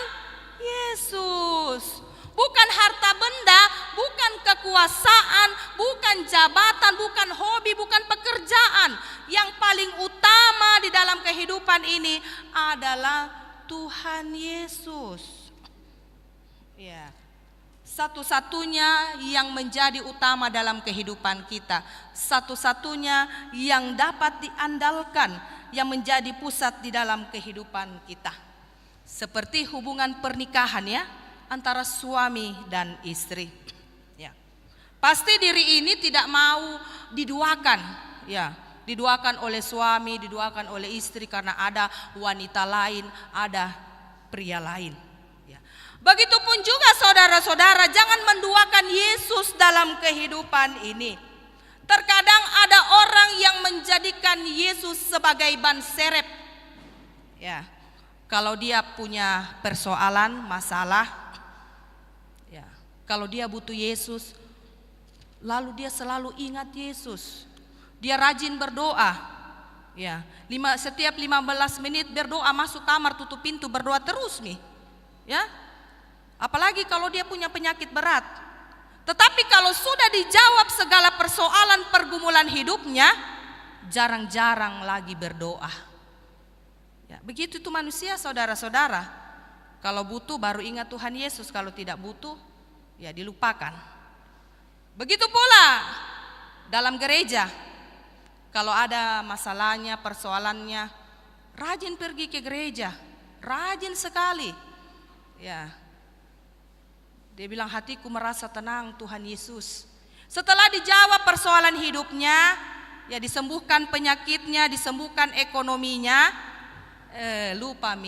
Yesus. Bukan harta benda, bukan kekuasaan, bukan jabatan, bukan hobi, bukan pekerjaan. Yang paling utama di dalam kehidupan ini adalah Tuhan Yesus. Ya. Satu-satunya yang menjadi utama dalam kehidupan kita, satu-satunya yang dapat diandalkan, yang menjadi pusat di dalam kehidupan kita. Seperti hubungan pernikahan ya, antara suami dan istri. Ya. Pasti diri ini tidak mau diduakan, ya, diduakan oleh suami, diduakan oleh istri karena ada wanita lain, ada pria lain. Begitupun juga saudara-saudara, jangan menduakan Yesus dalam kehidupan ini. Terkadang ada orang yang menjadikan Yesus sebagai ban serep. Ya, kalau dia punya persoalan, masalah, ya, kalau dia butuh Yesus, lalu dia selalu ingat Yesus. Dia rajin berdoa. Ya, setiap 15 menit berdoa, masuk kamar, tutup pintu, berdoa terus nih. Ya. Apalagi kalau dia punya penyakit berat. Tetapi kalau sudah dijawab segala persoalan pergumulan hidupnya, jarang-jarang lagi berdoa. Ya, begitu itu manusia saudara-saudara. Kalau butuh baru ingat Tuhan Yesus, kalau tidak butuh ya dilupakan. Begitu pula dalam gereja. Kalau ada masalahnya, persoalannya, rajin pergi ke gereja. Rajin sekali. Ya. Dia bilang hatiku merasa tenang Tuhan Yesus. Setelah dijawab persoalan hidupnya, ya disembuhkan penyakitnya, disembuhkan ekonominya, lupa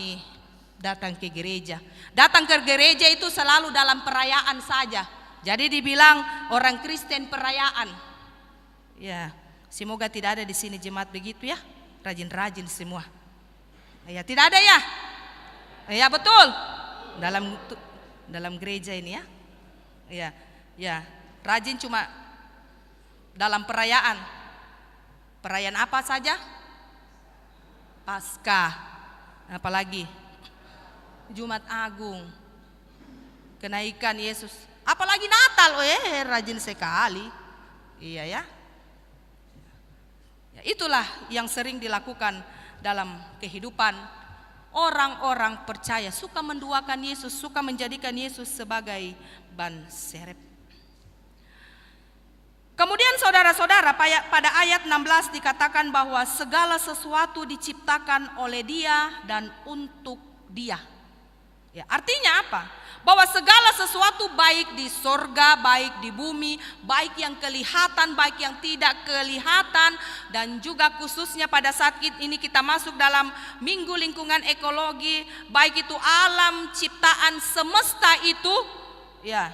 datang ke gereja. Datang ke gereja itu selalu dalam perayaan saja. Jadi dibilang orang Kristen perayaan. Ya, semoga tidak ada di sini jemaat begitu ya, rajin-rajin semua. Ya tidak ada ya. Ya betul. Dalam gereja ini ya. Ya, ya, rajin cuma dalam perayaan. Perayaan apa saja? Paskah. Apalagi Jumat Agung. Kenaikan Yesus. Apalagi Natal. Rajin sekali. Iya ya. Ya, itulah yang sering dilakukan dalam kehidupan orang-orang percaya, suka menduakan Yesus, suka menjadikan Yesus sebagai ban serep. Kemudian saudara-saudara, pada ayat 16 dikatakan bahwa segala sesuatu diciptakan oleh Dia dan untuk Dia. Ya, artinya apa? Bahwa segala sesuatu baik di sorga, baik di bumi, baik yang kelihatan, baik yang tidak kelihatan, dan juga khususnya pada saat ini kita masuk dalam Minggu Lingkungan Ekologi, baik itu alam ciptaan semesta itu, ya,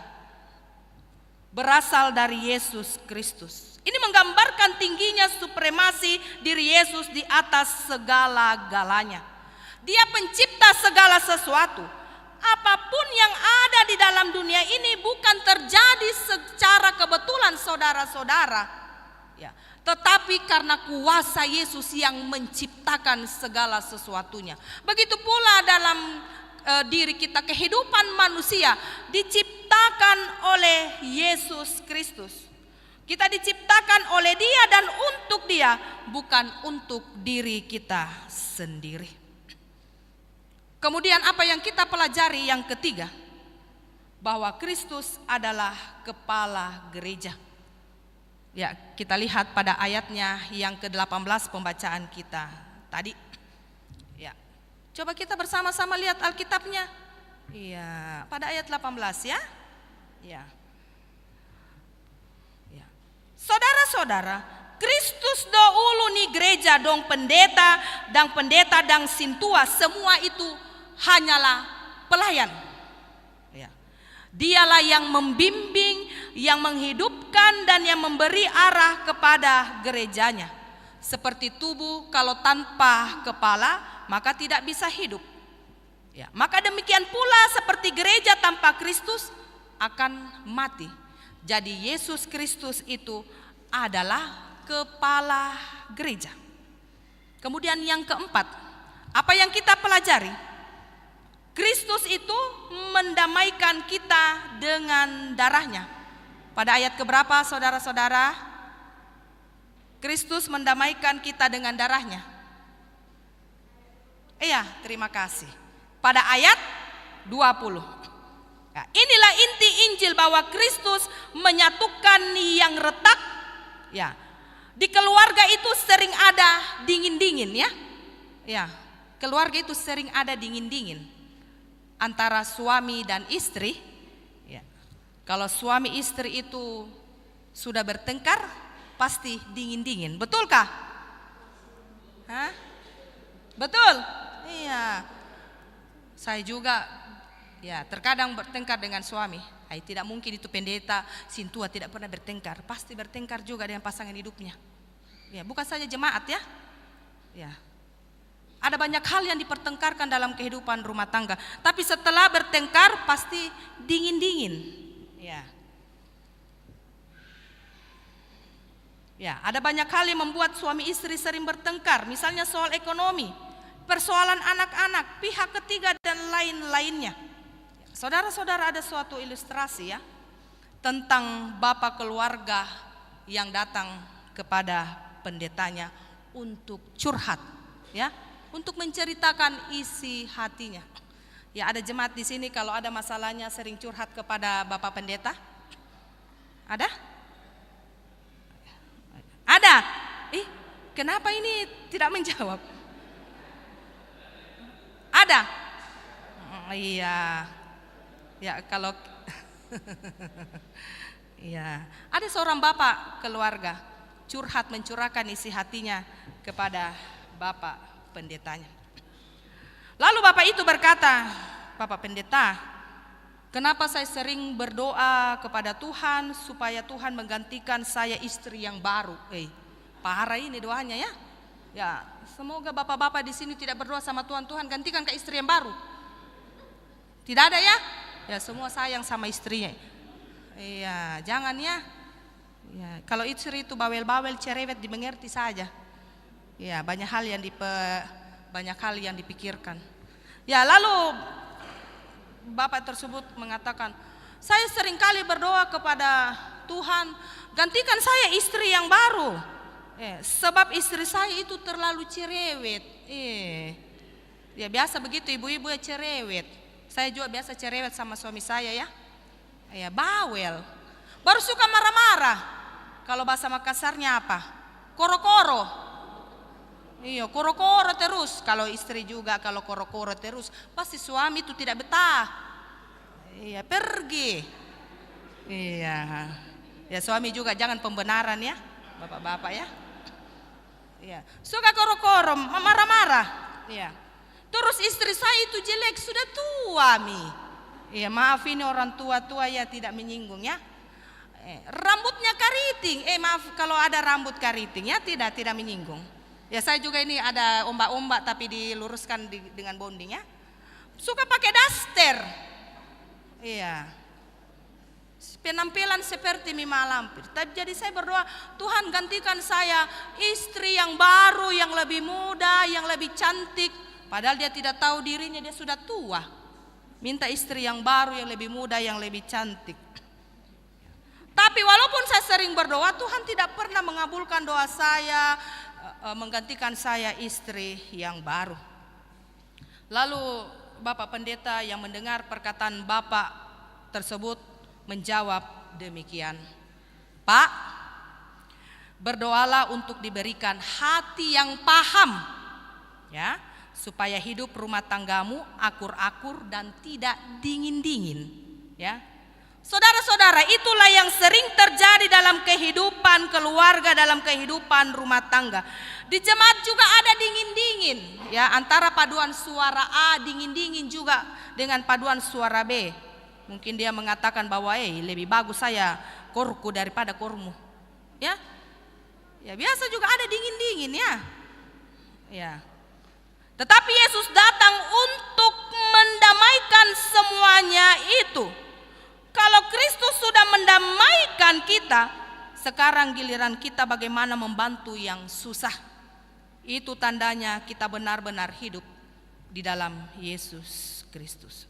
berasal dari Yesus Kristus. Ini menggambarkan tingginya supremasi diri Yesus di atas segala-galanya. Dia pencipta segala sesuatu. Apapun yang ada di dalam dunia ini bukan terjadi secara kebetulan saudara-saudara, ya, tetapi karena kuasa Yesus yang menciptakan segala sesuatunya. Begitu pula dalam diri kita, kehidupan manusia diciptakan oleh Yesus Kristus. Kita diciptakan oleh Dia dan untuk Dia, bukan untuk diri kita sendiri. Kemudian apa yang kita pelajari yang ketiga, bahwa Kristus adalah kepala gereja. Ya, kita lihat pada ayatnya yang ke-18 pembacaan kita tadi. Ya. Coba kita bersama-sama lihat Alkitabnya. Iya, pada ayat 18 ya. Ya. Ya. Saudara-saudara, Kristus do ulu ni gereja dong pendeta dang sintua, semua itu hanyalah pelayan. Ya. Dialah yang membimbing, yang menghidupkan dan yang memberi arah kepada gerejanya. Seperti tubuh kalau tanpa kepala maka tidak bisa hidup. Ya, maka demikian pula seperti gereja tanpa Kristus akan mati. Jadi Yesus Kristus itu adalah kepala gereja. Kemudian yang keempat, apa yang kita pelajari? Kristus itu mendamaikan kita dengan darahnya. Pada ayat keberapa saudara-saudara? Kristus mendamaikan kita dengan darahnya. Iya, terima kasih. Pada ayat 20. Nah, inilah inti Injil bahwa Kristus menyatukan yang retak. Ya, di keluarga itu sering ada dingin-dingin ya. Ya, keluarga itu sering ada dingin-dingin antara suami dan istri. Ya. Kalau suami istri itu sudah bertengkar, pasti dingin-dingin. Betulkah? Hah? Betul? Iya. Saya juga ya terkadang bertengkar dengan suami. Tidak mungkin itu pendeta Sintua tidak pernah bertengkar. Pasti bertengkar juga dengan pasangan hidupnya. Ya, bukan saja jemaat ya. Ya. Ada banyak hal yang dipertengkarkan dalam kehidupan rumah tangga. Tapi setelah bertengkar pasti dingin-dingin. Ya. Ya, ada banyak hal yang membuat suami istri sering bertengkar. Misalnya soal ekonomi, persoalan anak-anak, pihak ketiga dan lain-lainnya. Saudara-saudara, ada suatu ilustrasi ya tentang bapak keluarga yang datang kepada pendetanya untuk curhat ya, untuk menceritakan isi hatinya. Ya, ada jemaat di sini kalau ada masalahnya sering curhat kepada bapak pendeta? Ada? Ada? Kenapa ini tidak menjawab? Ada? Iya. Ya, kalau ya, ada seorang bapak keluarga mencurahkan isi hatinya kepada bapak pendetanya. Lalu bapak itu berkata, "Bapak pendeta, kenapa saya sering berdoa kepada Tuhan supaya Tuhan menggantikan saya istri yang baru?" Parah ini doanya ya. Ya, semoga bapak-bapak di sini tidak berdoa sama Tuhan, "Tuhan gantikan ke istri yang baru." Tidak ada ya? Ya, semua sayang sama istrinya. Iya, jangan ya. Ya, kalau istri itu bawel-bawel, cerewet, dimengerti saja. Ya, banyak hal yang dipikirkan. Ya, lalu bapak tersebut mengatakan, "Saya seringkali berdoa kepada Tuhan, gantikan saya istri yang baru. Sebab istri saya itu terlalu cerewet." Ya, biasa begitu ibu-ibu ya, cerewet. Saya juga biasa cerewet sama suami saya ya. Ya, bawel. Baru suka marah-marah. Kalau bahasa Makassarnya apa? Koro-koro. Iya, koro-koro terus. Kalau istri juga kalau koro-koro terus, pasti suami itu tidak betah. Iya, pergi. Iya. Ya, suami juga jangan pembenaran ya, bapak-bapak ya. Iya, suka koro-koro, marah-marah. Iya. Terus istri saya itu jelek, sudah tua mi. Ya, maaf ini orang tua-tua ya, tidak menyinggung ya. Rambutnya keriting, maaf kalau ada rambut keriting ya, tidak menyinggung. Ya, saya juga ini ada ombak-ombak tapi diluruskan dengan bonding ya. Suka pakai daster. Iya. Penampilan seperti Mima Lampir. Tapi jadi saya berdoa, Tuhan gantikan saya istri yang baru, yang lebih muda, yang lebih cantik. Padahal dia tidak tahu dirinya, dia sudah tua. Minta istri yang baru, yang lebih muda, yang lebih cantik. Tapi walaupun saya sering berdoa, Tuhan tidak pernah mengabulkan doa saya, menggantikan saya istri yang baru. Lalu bapak pendeta yang mendengar perkataan bapak tersebut menjawab demikian, "Pak, berdoalah untuk diberikan hati yang paham ya, supaya hidup rumah tanggamu akur-akur dan tidak dingin-dingin ya." Saudara-saudara, itulah yang sering terjadi dalam kehidupan keluarga, dalam kehidupan rumah tangga. Di jemaat juga ada dingin-dingin ya, antara paduan suara A dingin-dingin juga dengan paduan suara B. Mungkin dia mengatakan bahwa lebih bagus saya korku daripada kormu. Ya. Ya, biasa juga ada dingin-dingin ya. Ya. Tetapi Yesus datang untuk mendamaikan semuanya itu. Kalau Kristus sudah mendamaikan kita, sekarang giliran kita bagaimana membantu yang susah. Itu tandanya kita benar-benar hidup di dalam Yesus Kristus.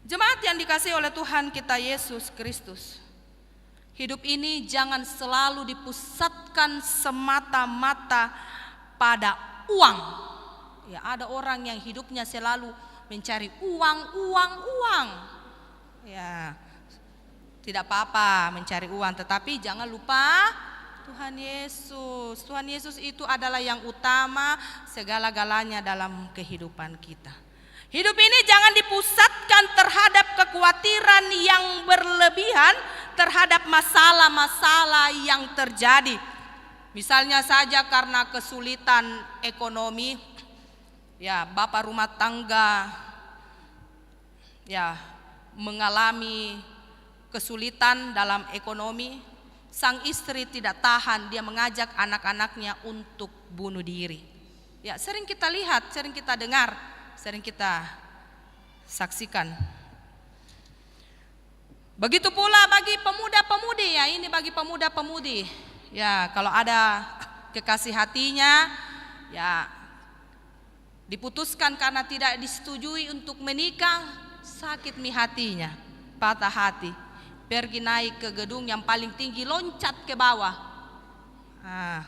Jemaat yang dikasihi oleh Tuhan kita Yesus Kristus, hidup ini jangan selalu dipusatkan semata-mata pada uang. Ya, ada orang yang hidupnya selalu mencari uang. Ya, tidak apa-apa mencari uang, tetapi jangan lupa Tuhan Yesus. Tuhan Yesus itu adalah yang utama segala-galanya dalam kehidupan kita. Hidup ini jangan dipusatkan terhadap kekhawatiran yang berlebihan terhadap masalah-masalah yang terjadi. Misalnya saja karena kesulitan ekonomi, ya bapak rumah tangga ya mengalami kesulitan dalam ekonomi, sang istri tidak tahan, dia mengajak anak-anaknya untuk bunuh diri. Ya, sering kita lihat, sering kita dengar, sering kita saksikan. Begitu pula bagi pemuda-pemudi, ya ini bagi pemuda-pemudi. Ya, kalau ada kekasih hatinya, ya diputuskan karena tidak disetujui untuk menikah, sakit hatinya, patah hati. Pergi naik ke gedung yang paling tinggi, loncat ke bawah. Nah,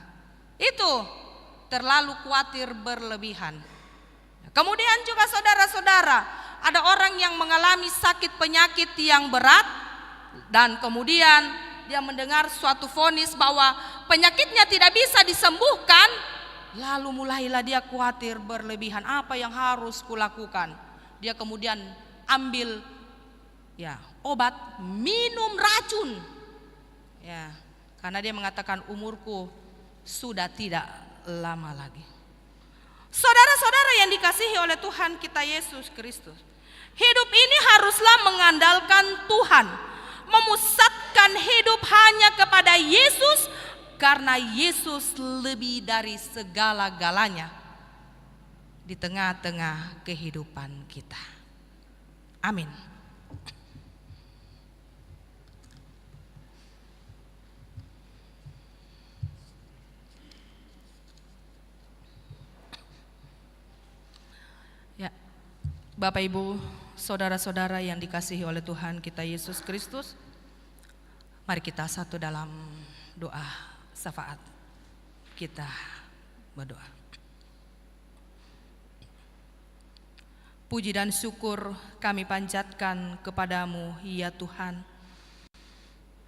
itu terlalu khawatir berlebihan. Kemudian juga saudara-saudara, ada orang yang mengalami sakit penyakit yang berat dan kemudian dia mendengar suatu vonis bahwa penyakitnya tidak bisa disembuhkan, lalu mulailah dia khawatir berlebihan, apa yang harus kulakukan? Dia kemudian ambil ya obat, minum racun. Ya, karena dia mengatakan umurku sudah tidak lama lagi. Saudara-saudara yang dikasihi oleh Tuhan kita Yesus Kristus, hidup ini haruslah mengandalkan Tuhan, memusatkan hidup hanya kepada Yesus, karena Yesus lebih dari segala-galanya di tengah-tengah kehidupan kita. Amin. Bapak Ibu, saudara-saudara yang dikasihi oleh Tuhan kita Yesus Kristus, mari kita satu dalam doa syafaat. Kita berdoa. Puji dan syukur kami panjatkan kepadamu ya Tuhan,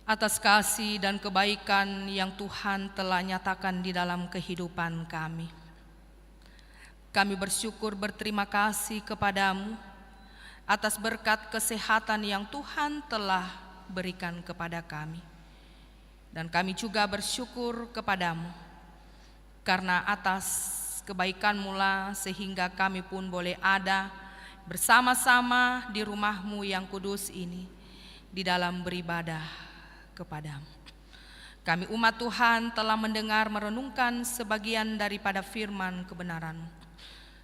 atas kasih dan kebaikan yang Tuhan telah nyatakan di dalam kehidupan kami. Kami bersyukur berterima kasih kepadamu atas berkat kesehatan yang Tuhan telah berikan kepada kami. Dan kami juga bersyukur kepadamu karena atas kebaikan-Mu lah sehingga kami pun boleh ada bersama-sama di rumah-Mu yang kudus ini di dalam beribadah kepadamu. Kami umat Tuhan telah mendengar merenungkan sebagian daripada firman kebenaran-Mu.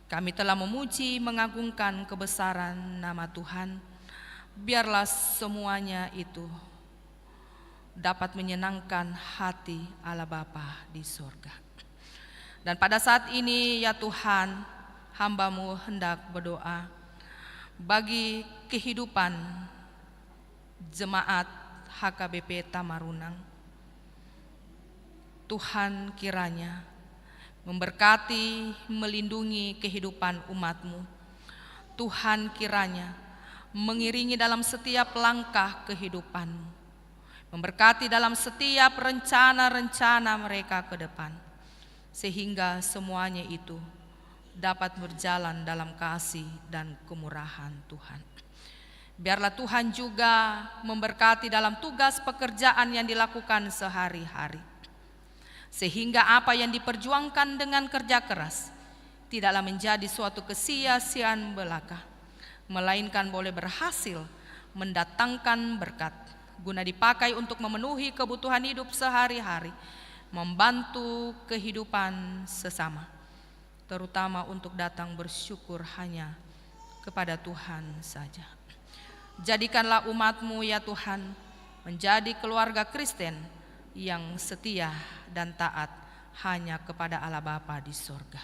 Kami telah memuji, mengagungkan kebesaran nama Tuhan. Biarlah semuanya itu dapat menyenangkan hati Allah Bapa di surga. Dan pada saat ini ya Tuhan, hamba-Mu hendak berdoa bagi kehidupan jemaat HKBP Tamarunang. Tuhan kiranya memberkati, melindungi kehidupan umat-Mu. Tuhan kiranya mengiringi dalam setiap langkah kehidupan-Mu, memberkati dalam setiap rencana-rencana mereka ke depan, sehingga semuanya itu dapat berjalan dalam kasih dan kemurahan Tuhan. Biarlah Tuhan juga memberkati dalam tugas pekerjaan yang dilakukan sehari-hari, sehingga apa yang diperjuangkan dengan kerja keras tidaklah menjadi suatu kesia-siaan belaka, melainkan boleh berhasil mendatangkan berkat guna dipakai untuk memenuhi kebutuhan hidup sehari-hari, membantu kehidupan sesama, terutama untuk datang bersyukur hanya kepada Tuhan saja. Jadikanlah umat-Mu ya Tuhan menjadi keluarga Kristen yang setia dan taat hanya kepada Allah Bapa di sorga.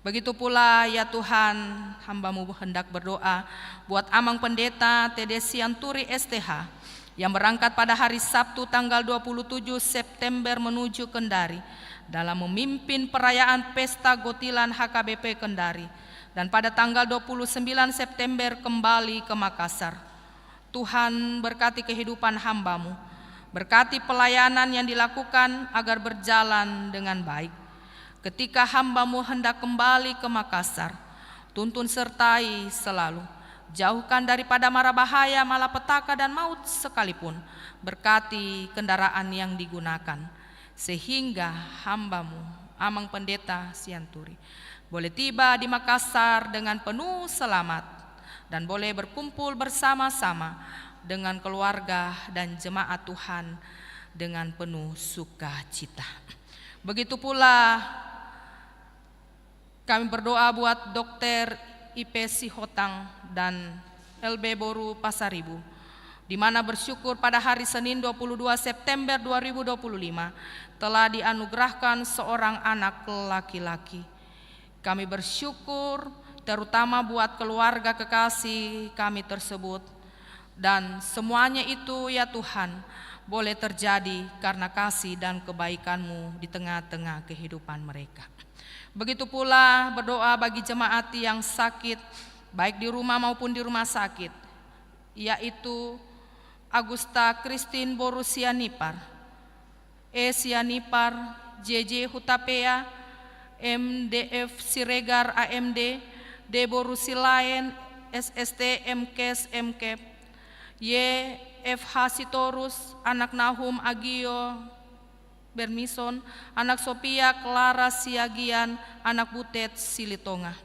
Begitu pula ya Tuhan, hamba-Mu hendak berdoa buat Amang Pendeta TD Sianturi STH yang berangkat pada hari Sabtu tanggal 27 September menuju Kendari dalam memimpin perayaan Pesta Gotilan HKBP Kendari, dan pada tanggal 29 September kembali ke Makassar. Tuhan berkati kehidupan hamba-Mu, berkati pelayanan yang dilakukan agar berjalan dengan baik. Ketika hamba-Mu hendak kembali ke Makassar, tuntun sertai selalu, jauhkan daripada mara bahaya, malapetaka dan maut sekalipun. Berkati kendaraan yang digunakan, sehingga hamba-Mu Amang Pendeta Sianturi boleh tiba di Makassar dengan penuh selamat dan boleh berkumpul bersama-sama dengan keluarga dan jemaat Tuhan dengan penuh sukacita. Begitu pula kami berdoa buat Dr. IP Sihotang dan LB Boru Pasaribu, di mana bersyukur pada hari Senin 22 September 2025 telah dianugerahkan seorang anak laki-laki. Kami bersyukur terutama buat keluarga kekasih kami tersebut, dan semuanya itu ya Tuhan boleh terjadi karena kasih dan kebaikan-Mu di tengah-tengah kehidupan mereka. Begitu pula berdoa bagi jemaat yang sakit baik di rumah maupun di rumah sakit, yaitu Agusta Christine Boru Sianipar, Sianipar, JJ Hutapea, MDF Siregar AMD, D Boru Silaen, SST MKes MKep, YFH Sitorus, anak Nahum Agio Bermison, anak Sophia Clara Siagian, anak Butet Silitonga.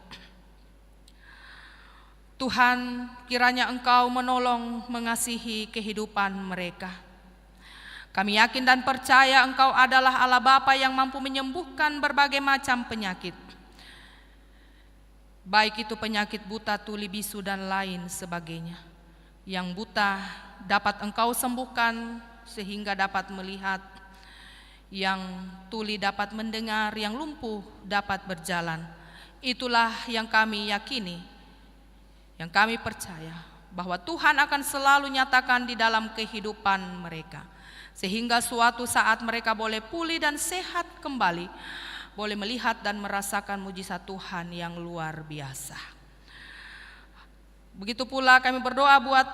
Tuhan, kiranya Engkau menolong mengasihi kehidupan mereka. Kami yakin dan percaya Engkau adalah Allah Bapa yang mampu menyembuhkan berbagai macam penyakit, baik itu penyakit buta, tuli, bisu dan lain sebagainya. Yang buta dapat Engkau sembuhkan sehingga dapat melihat, yang tuli dapat mendengar, yang lumpuh dapat berjalan. Itulah yang kami yakini, yang kami percaya bahwa Tuhan akan selalu nyatakan di dalam kehidupan mereka, sehingga suatu saat mereka boleh pulih dan sehat kembali, boleh melihat dan merasakan mujizat Tuhan yang luar biasa. Begitu pula kami berdoa buat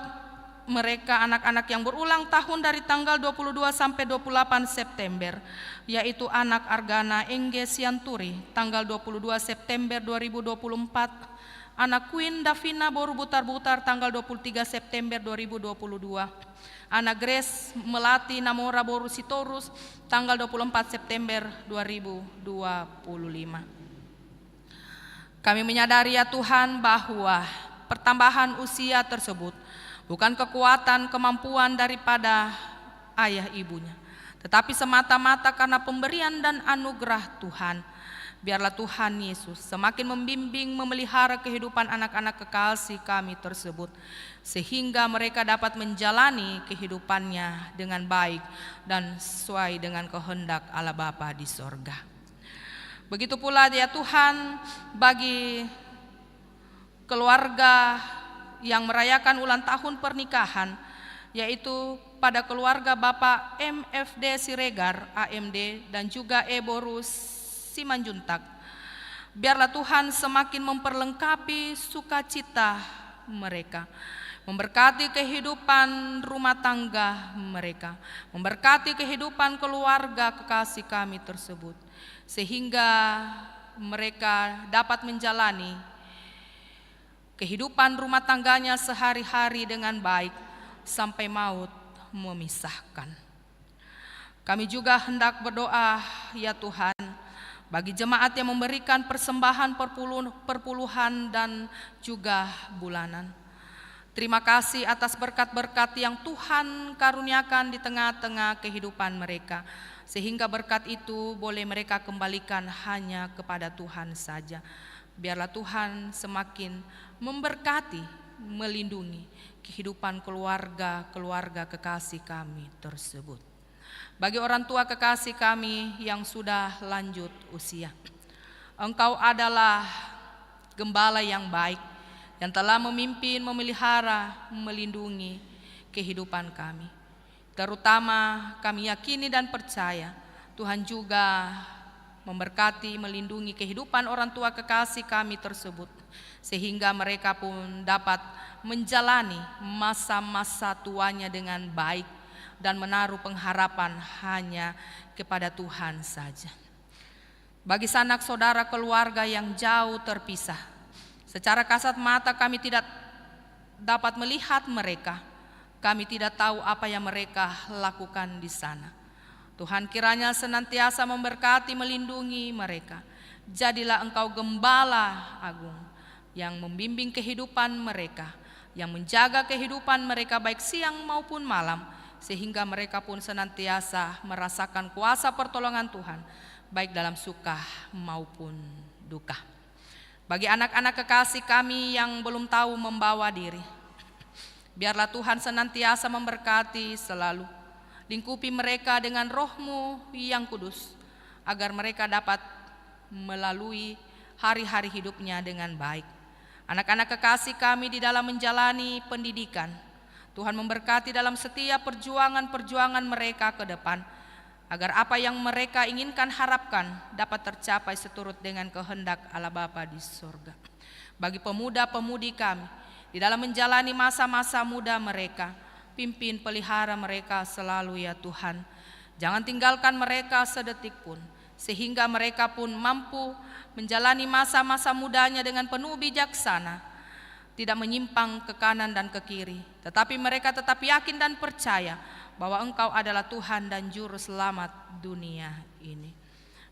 mereka anak-anak yang berulang tahun dari tanggal 22 sampai 28 September, yaitu anak Argana Engge Sianturi tanggal 22 September 2024, anak Queen Davina Boru Butar-Butar tanggal 23 September 2022, anak Grace Melati Namora Boru Sitorus tanggal 24 September 2025. Kami menyadari ya Tuhan bahwa pertambahan usia tersebut bukan kekuatan kemampuan daripada ayah ibunya, tetapi semata-mata karena pemberian dan anugerah Tuhan. Biarlah Tuhan Yesus semakin membimbing, memelihara kehidupan anak-anak kekasih kami tersebut, sehingga mereka dapat menjalani kehidupannya dengan baik dan sesuai dengan kehendak Allah Bapa di sorga. Begitu pula ya Tuhan bagi keluarga yang merayakan ulang tahun pernikahan, yaitu pada keluarga Bapak MFD Siregar AMD dan juga Boru Simanjuntak. Biarlah Tuhan semakin memperlengkapi sukacita mereka, memberkati kehidupan rumah tangga mereka, memberkati kehidupan keluarga kekasih kami tersebut, sehingga mereka dapat menjalani kehidupan rumah tangganya sehari-hari dengan baik sampai maut memisahkan. Kami juga hendak berdoa ya Tuhan bagi jemaat yang memberikan persembahan perpuluhan dan juga bulanan. Terima kasih atas berkat-berkat yang Tuhan karuniakan di tengah-tengah kehidupan mereka, sehingga berkat itu boleh mereka kembalikan hanya kepada Tuhan saja. Biarlah Tuhan semakin memberkati melindungi kehidupan keluarga kekasih kami tersebut. Bagi orang tua kekasih kami yang sudah lanjut usia, Engkau adalah gembala yang baik yang telah memimpin, memelihara, melindungi kehidupan kami. Terutama kami yakini dan percaya Tuhan juga memberkati, melindungi kehidupan orang tua kekasih kami tersebut, sehingga mereka pun dapat menjalani masa-masa tuanya dengan baik dan menaruh pengharapan hanya kepada Tuhan saja. Bagi sanak saudara keluarga yang jauh terpisah, secara kasat mata kami tidak dapat melihat mereka. Kami tidak tahu apa yang mereka lakukan di sana. Tuhan kiranya senantiasa memberkati, melindungi mereka. Jadilah Engkau gembala agung yang membimbing kehidupan mereka, yang menjaga kehidupan mereka baik siang maupun malam, sehingga mereka pun senantiasa merasakan kuasa pertolongan Tuhan, baik dalam suka maupun duka. Bagi anak-anak kekasih kami yang belum tahu membawa diri, biarlah Tuhan senantiasa memberkati selalu, lingkupi mereka dengan Roh-Mu yang kudus, agar mereka dapat melalui hari-hari hidupnya dengan baik. Anak-anak kekasih kami di dalam menjalani pendidikan, Tuhan memberkati dalam setiap perjuangan-perjuangan mereka ke depan, agar apa yang mereka inginkan, harapkan dapat tercapai seturut dengan kehendak Allah Bapa di sorga. Bagi pemuda-pemudi kami di dalam menjalani masa-masa muda mereka, pimpin pelihara mereka selalu ya Tuhan. Jangan tinggalkan mereka sedetik pun, sehingga mereka pun mampu menjalani masa-masa mudanya dengan penuh bijaksana, tidak menyimpang ke kanan dan ke kiri, tetapi mereka tetap yakin dan percaya bahwa Engkau adalah Tuhan dan Juru Selamat dunia ini.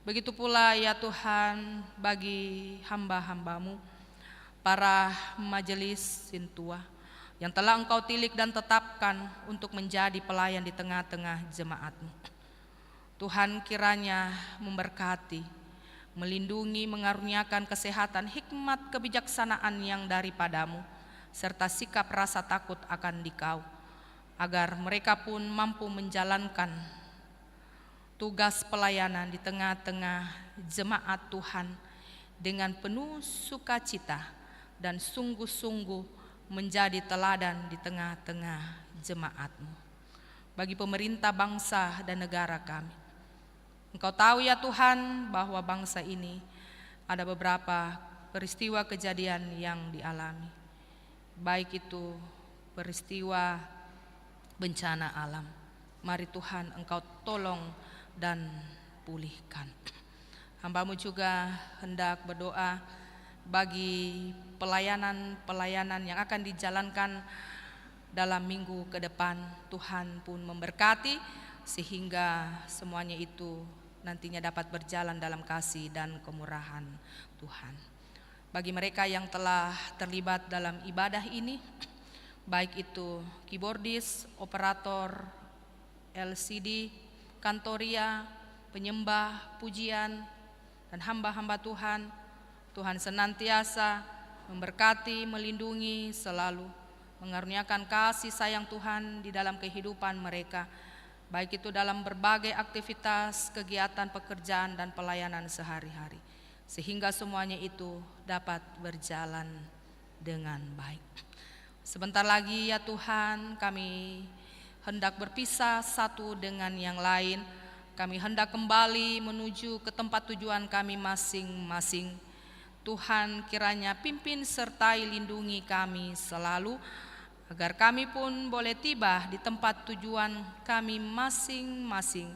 Begitu pula ya Tuhan bagi hamba-hamba-Mu, para majelis sintua yang telah Engkau tilik dan tetapkan untuk menjadi pelayan di tengah-tengah jemaat-Mu. Tuhan kiranya memberkati, melindungi, mengaruniakan kesehatan, hikmat, kebijaksanaan yang daripada-Mu, serta sikap rasa takut akan Dikau, agar mereka pun mampu menjalankan tugas pelayanan di tengah-tengah jemaat Tuhan dengan penuh sukacita dan sungguh-sungguh menjadi teladan di tengah-tengah jemaat-Mu. Bagi pemerintah bangsa dan negara kami, Engkau tahu ya Tuhan bahwa bangsa ini ada beberapa peristiwa kejadian yang dialami, baik itu peristiwa bencana alam. Mari Tuhan Engkau tolong dan pulihkan. Hamba-Mu juga hendak berdoa bagi pelayanan-pelayanan yang akan dijalankan dalam minggu ke depan. Tuhan pun memberkati sehingga semuanya itu nantinya dapat berjalan dalam kasih dan kemurahan Tuhan. Bagi mereka yang telah terlibat dalam ibadah ini, baik itu keyboardis, operator LCD, kantoria, penyembah, pujian, dan hamba-hamba Tuhan, Tuhan senantiasa memberkati, melindungi selalu, mengaruniakan kasih sayang Tuhan di dalam kehidupan mereka, baik itu dalam berbagai aktivitas, kegiatan, pekerjaan, dan pelayanan sehari-hari, sehingga semuanya itu dapat berjalan dengan baik. Sebentar lagi ya Tuhan, kami hendak berpisah satu dengan yang lain. Kami hendak kembali menuju ke tempat tujuan kami masing-masing. Tuhan kiranya pimpin sertai lindungi kami selalu, agar kami pun boleh tiba di tempat tujuan kami masing-masing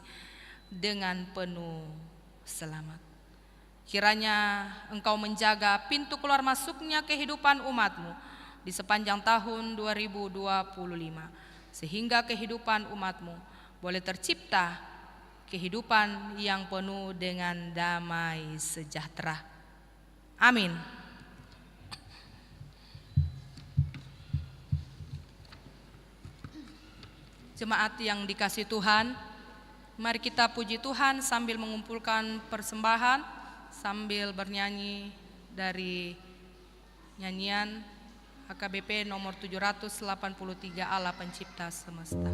dengan penuh selamat. Kiranya Engkau menjaga pintu keluar masuknya kehidupan umat-Mu di sepanjang tahun 2025, sehingga kehidupan umat-Mu boleh tercipta kehidupan yang penuh dengan damai sejahtera. Amin. Jemaat yang dikasihi Tuhan, mari kita puji Tuhan sambil mengumpulkan persembahan, sambil bernyanyi dari nyanyian HKBP nomor 783 Allah Pencipta Semesta.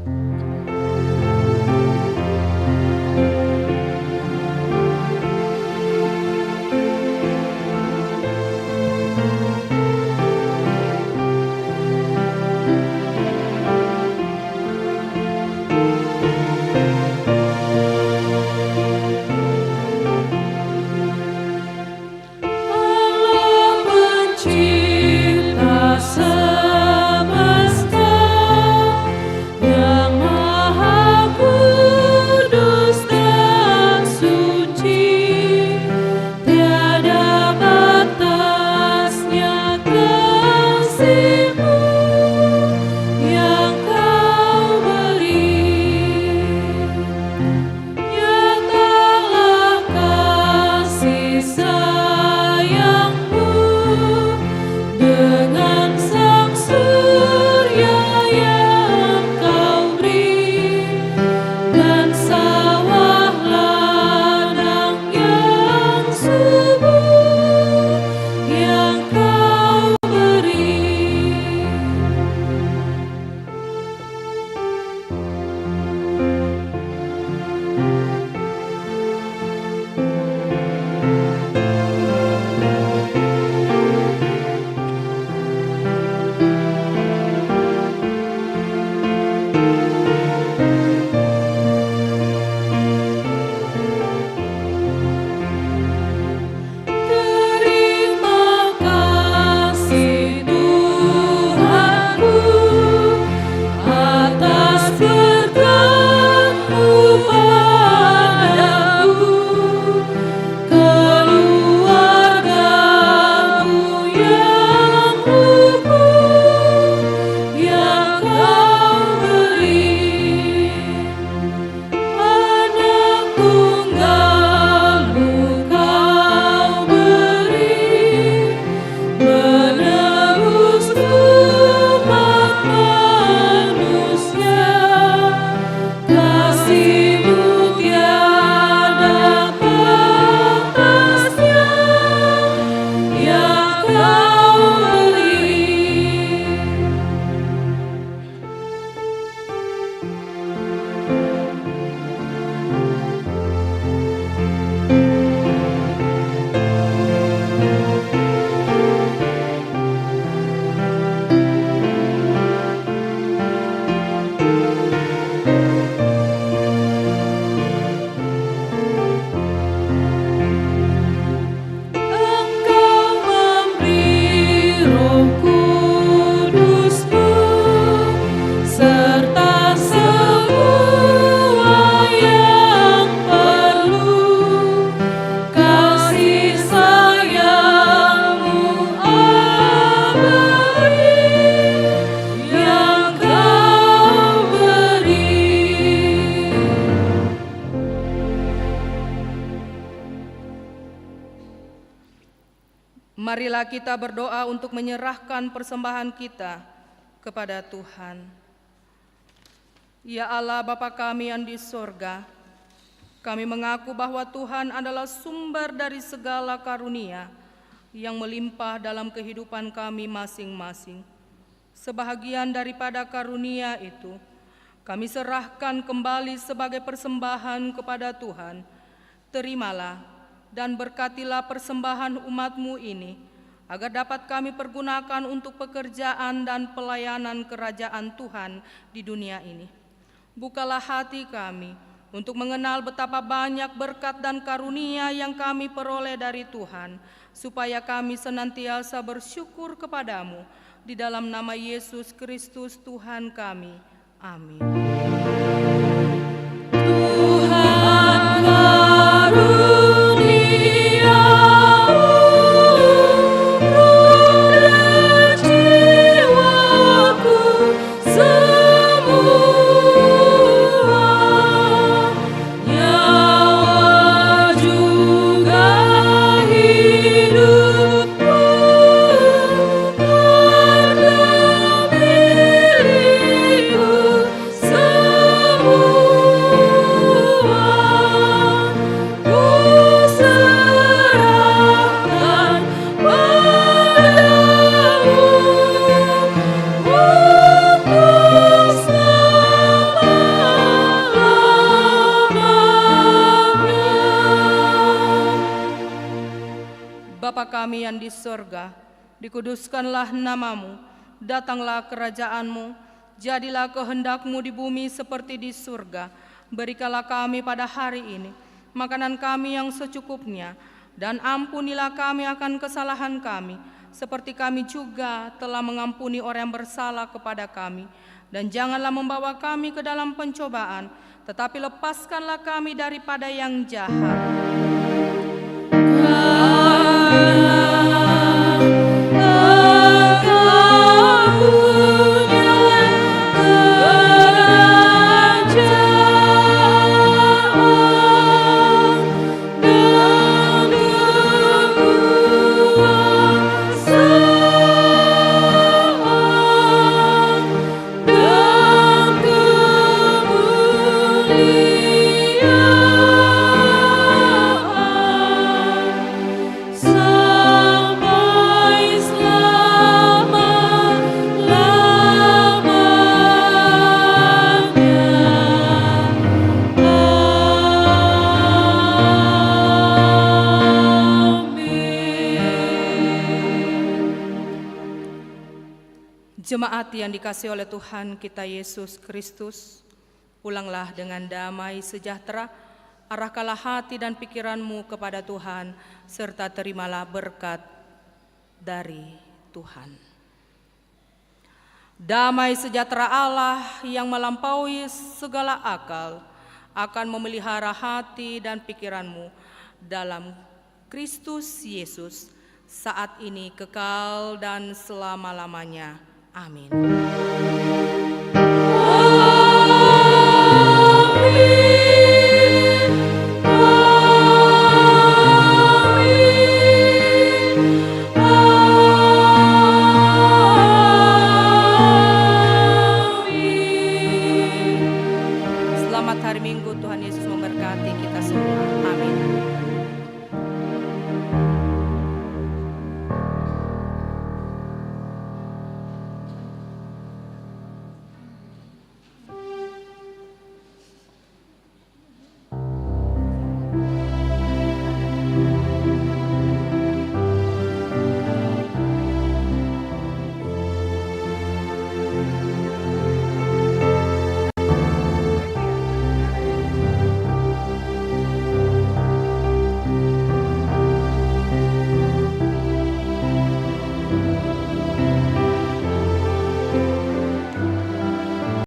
Marilah kita berdoa untuk menyerahkan persembahan kita kepada Tuhan. Ya Allah Bapa kami yang di sorga, kami mengaku bahwa Tuhan adalah sumber dari segala karunia yang melimpah dalam kehidupan kami masing-masing. Sebahagian daripada karunia itu, kami serahkan kembali sebagai persembahan kepada Tuhan. Terimalah dan berkatilah persembahan umat-Mu ini, agar dapat kami pergunakan untuk pekerjaan dan pelayanan kerajaan Tuhan di dunia ini. Bukalah hati kami untuk mengenal betapa banyak berkat dan karunia yang kami peroleh dari Tuhan, supaya kami senantiasa bersyukur kepadamu. Di dalam nama Yesus Kristus Tuhan kami. Amin. Semua kami yang di sorga, dikuduskanlah namamu, datanglah kerajaanmu, jadilah kehendakmu di bumi seperti di surga. Berikanlah kami pada hari ini makanan kami yang secukupnya, dan ampunilah kami akan kesalahan kami, seperti kami juga telah mengampuni orang yang bersalah kepada kami. Dan janganlah membawa kami ke dalam pencobaan, tetapi lepaskanlah kami daripada yang jahat. Jemaat yang dikasihi oleh Tuhan kita Yesus Kristus, pulanglah dengan damai sejahtera, arahkanlah hati dan pikiranmu kepada Tuhan, serta terimalah berkat dari Tuhan. Damai sejahtera Allah yang melampaui segala akal akan memelihara hati dan pikiranmu dalam Kristus Yesus saat ini, kekal dan selama-lamanya. Amin.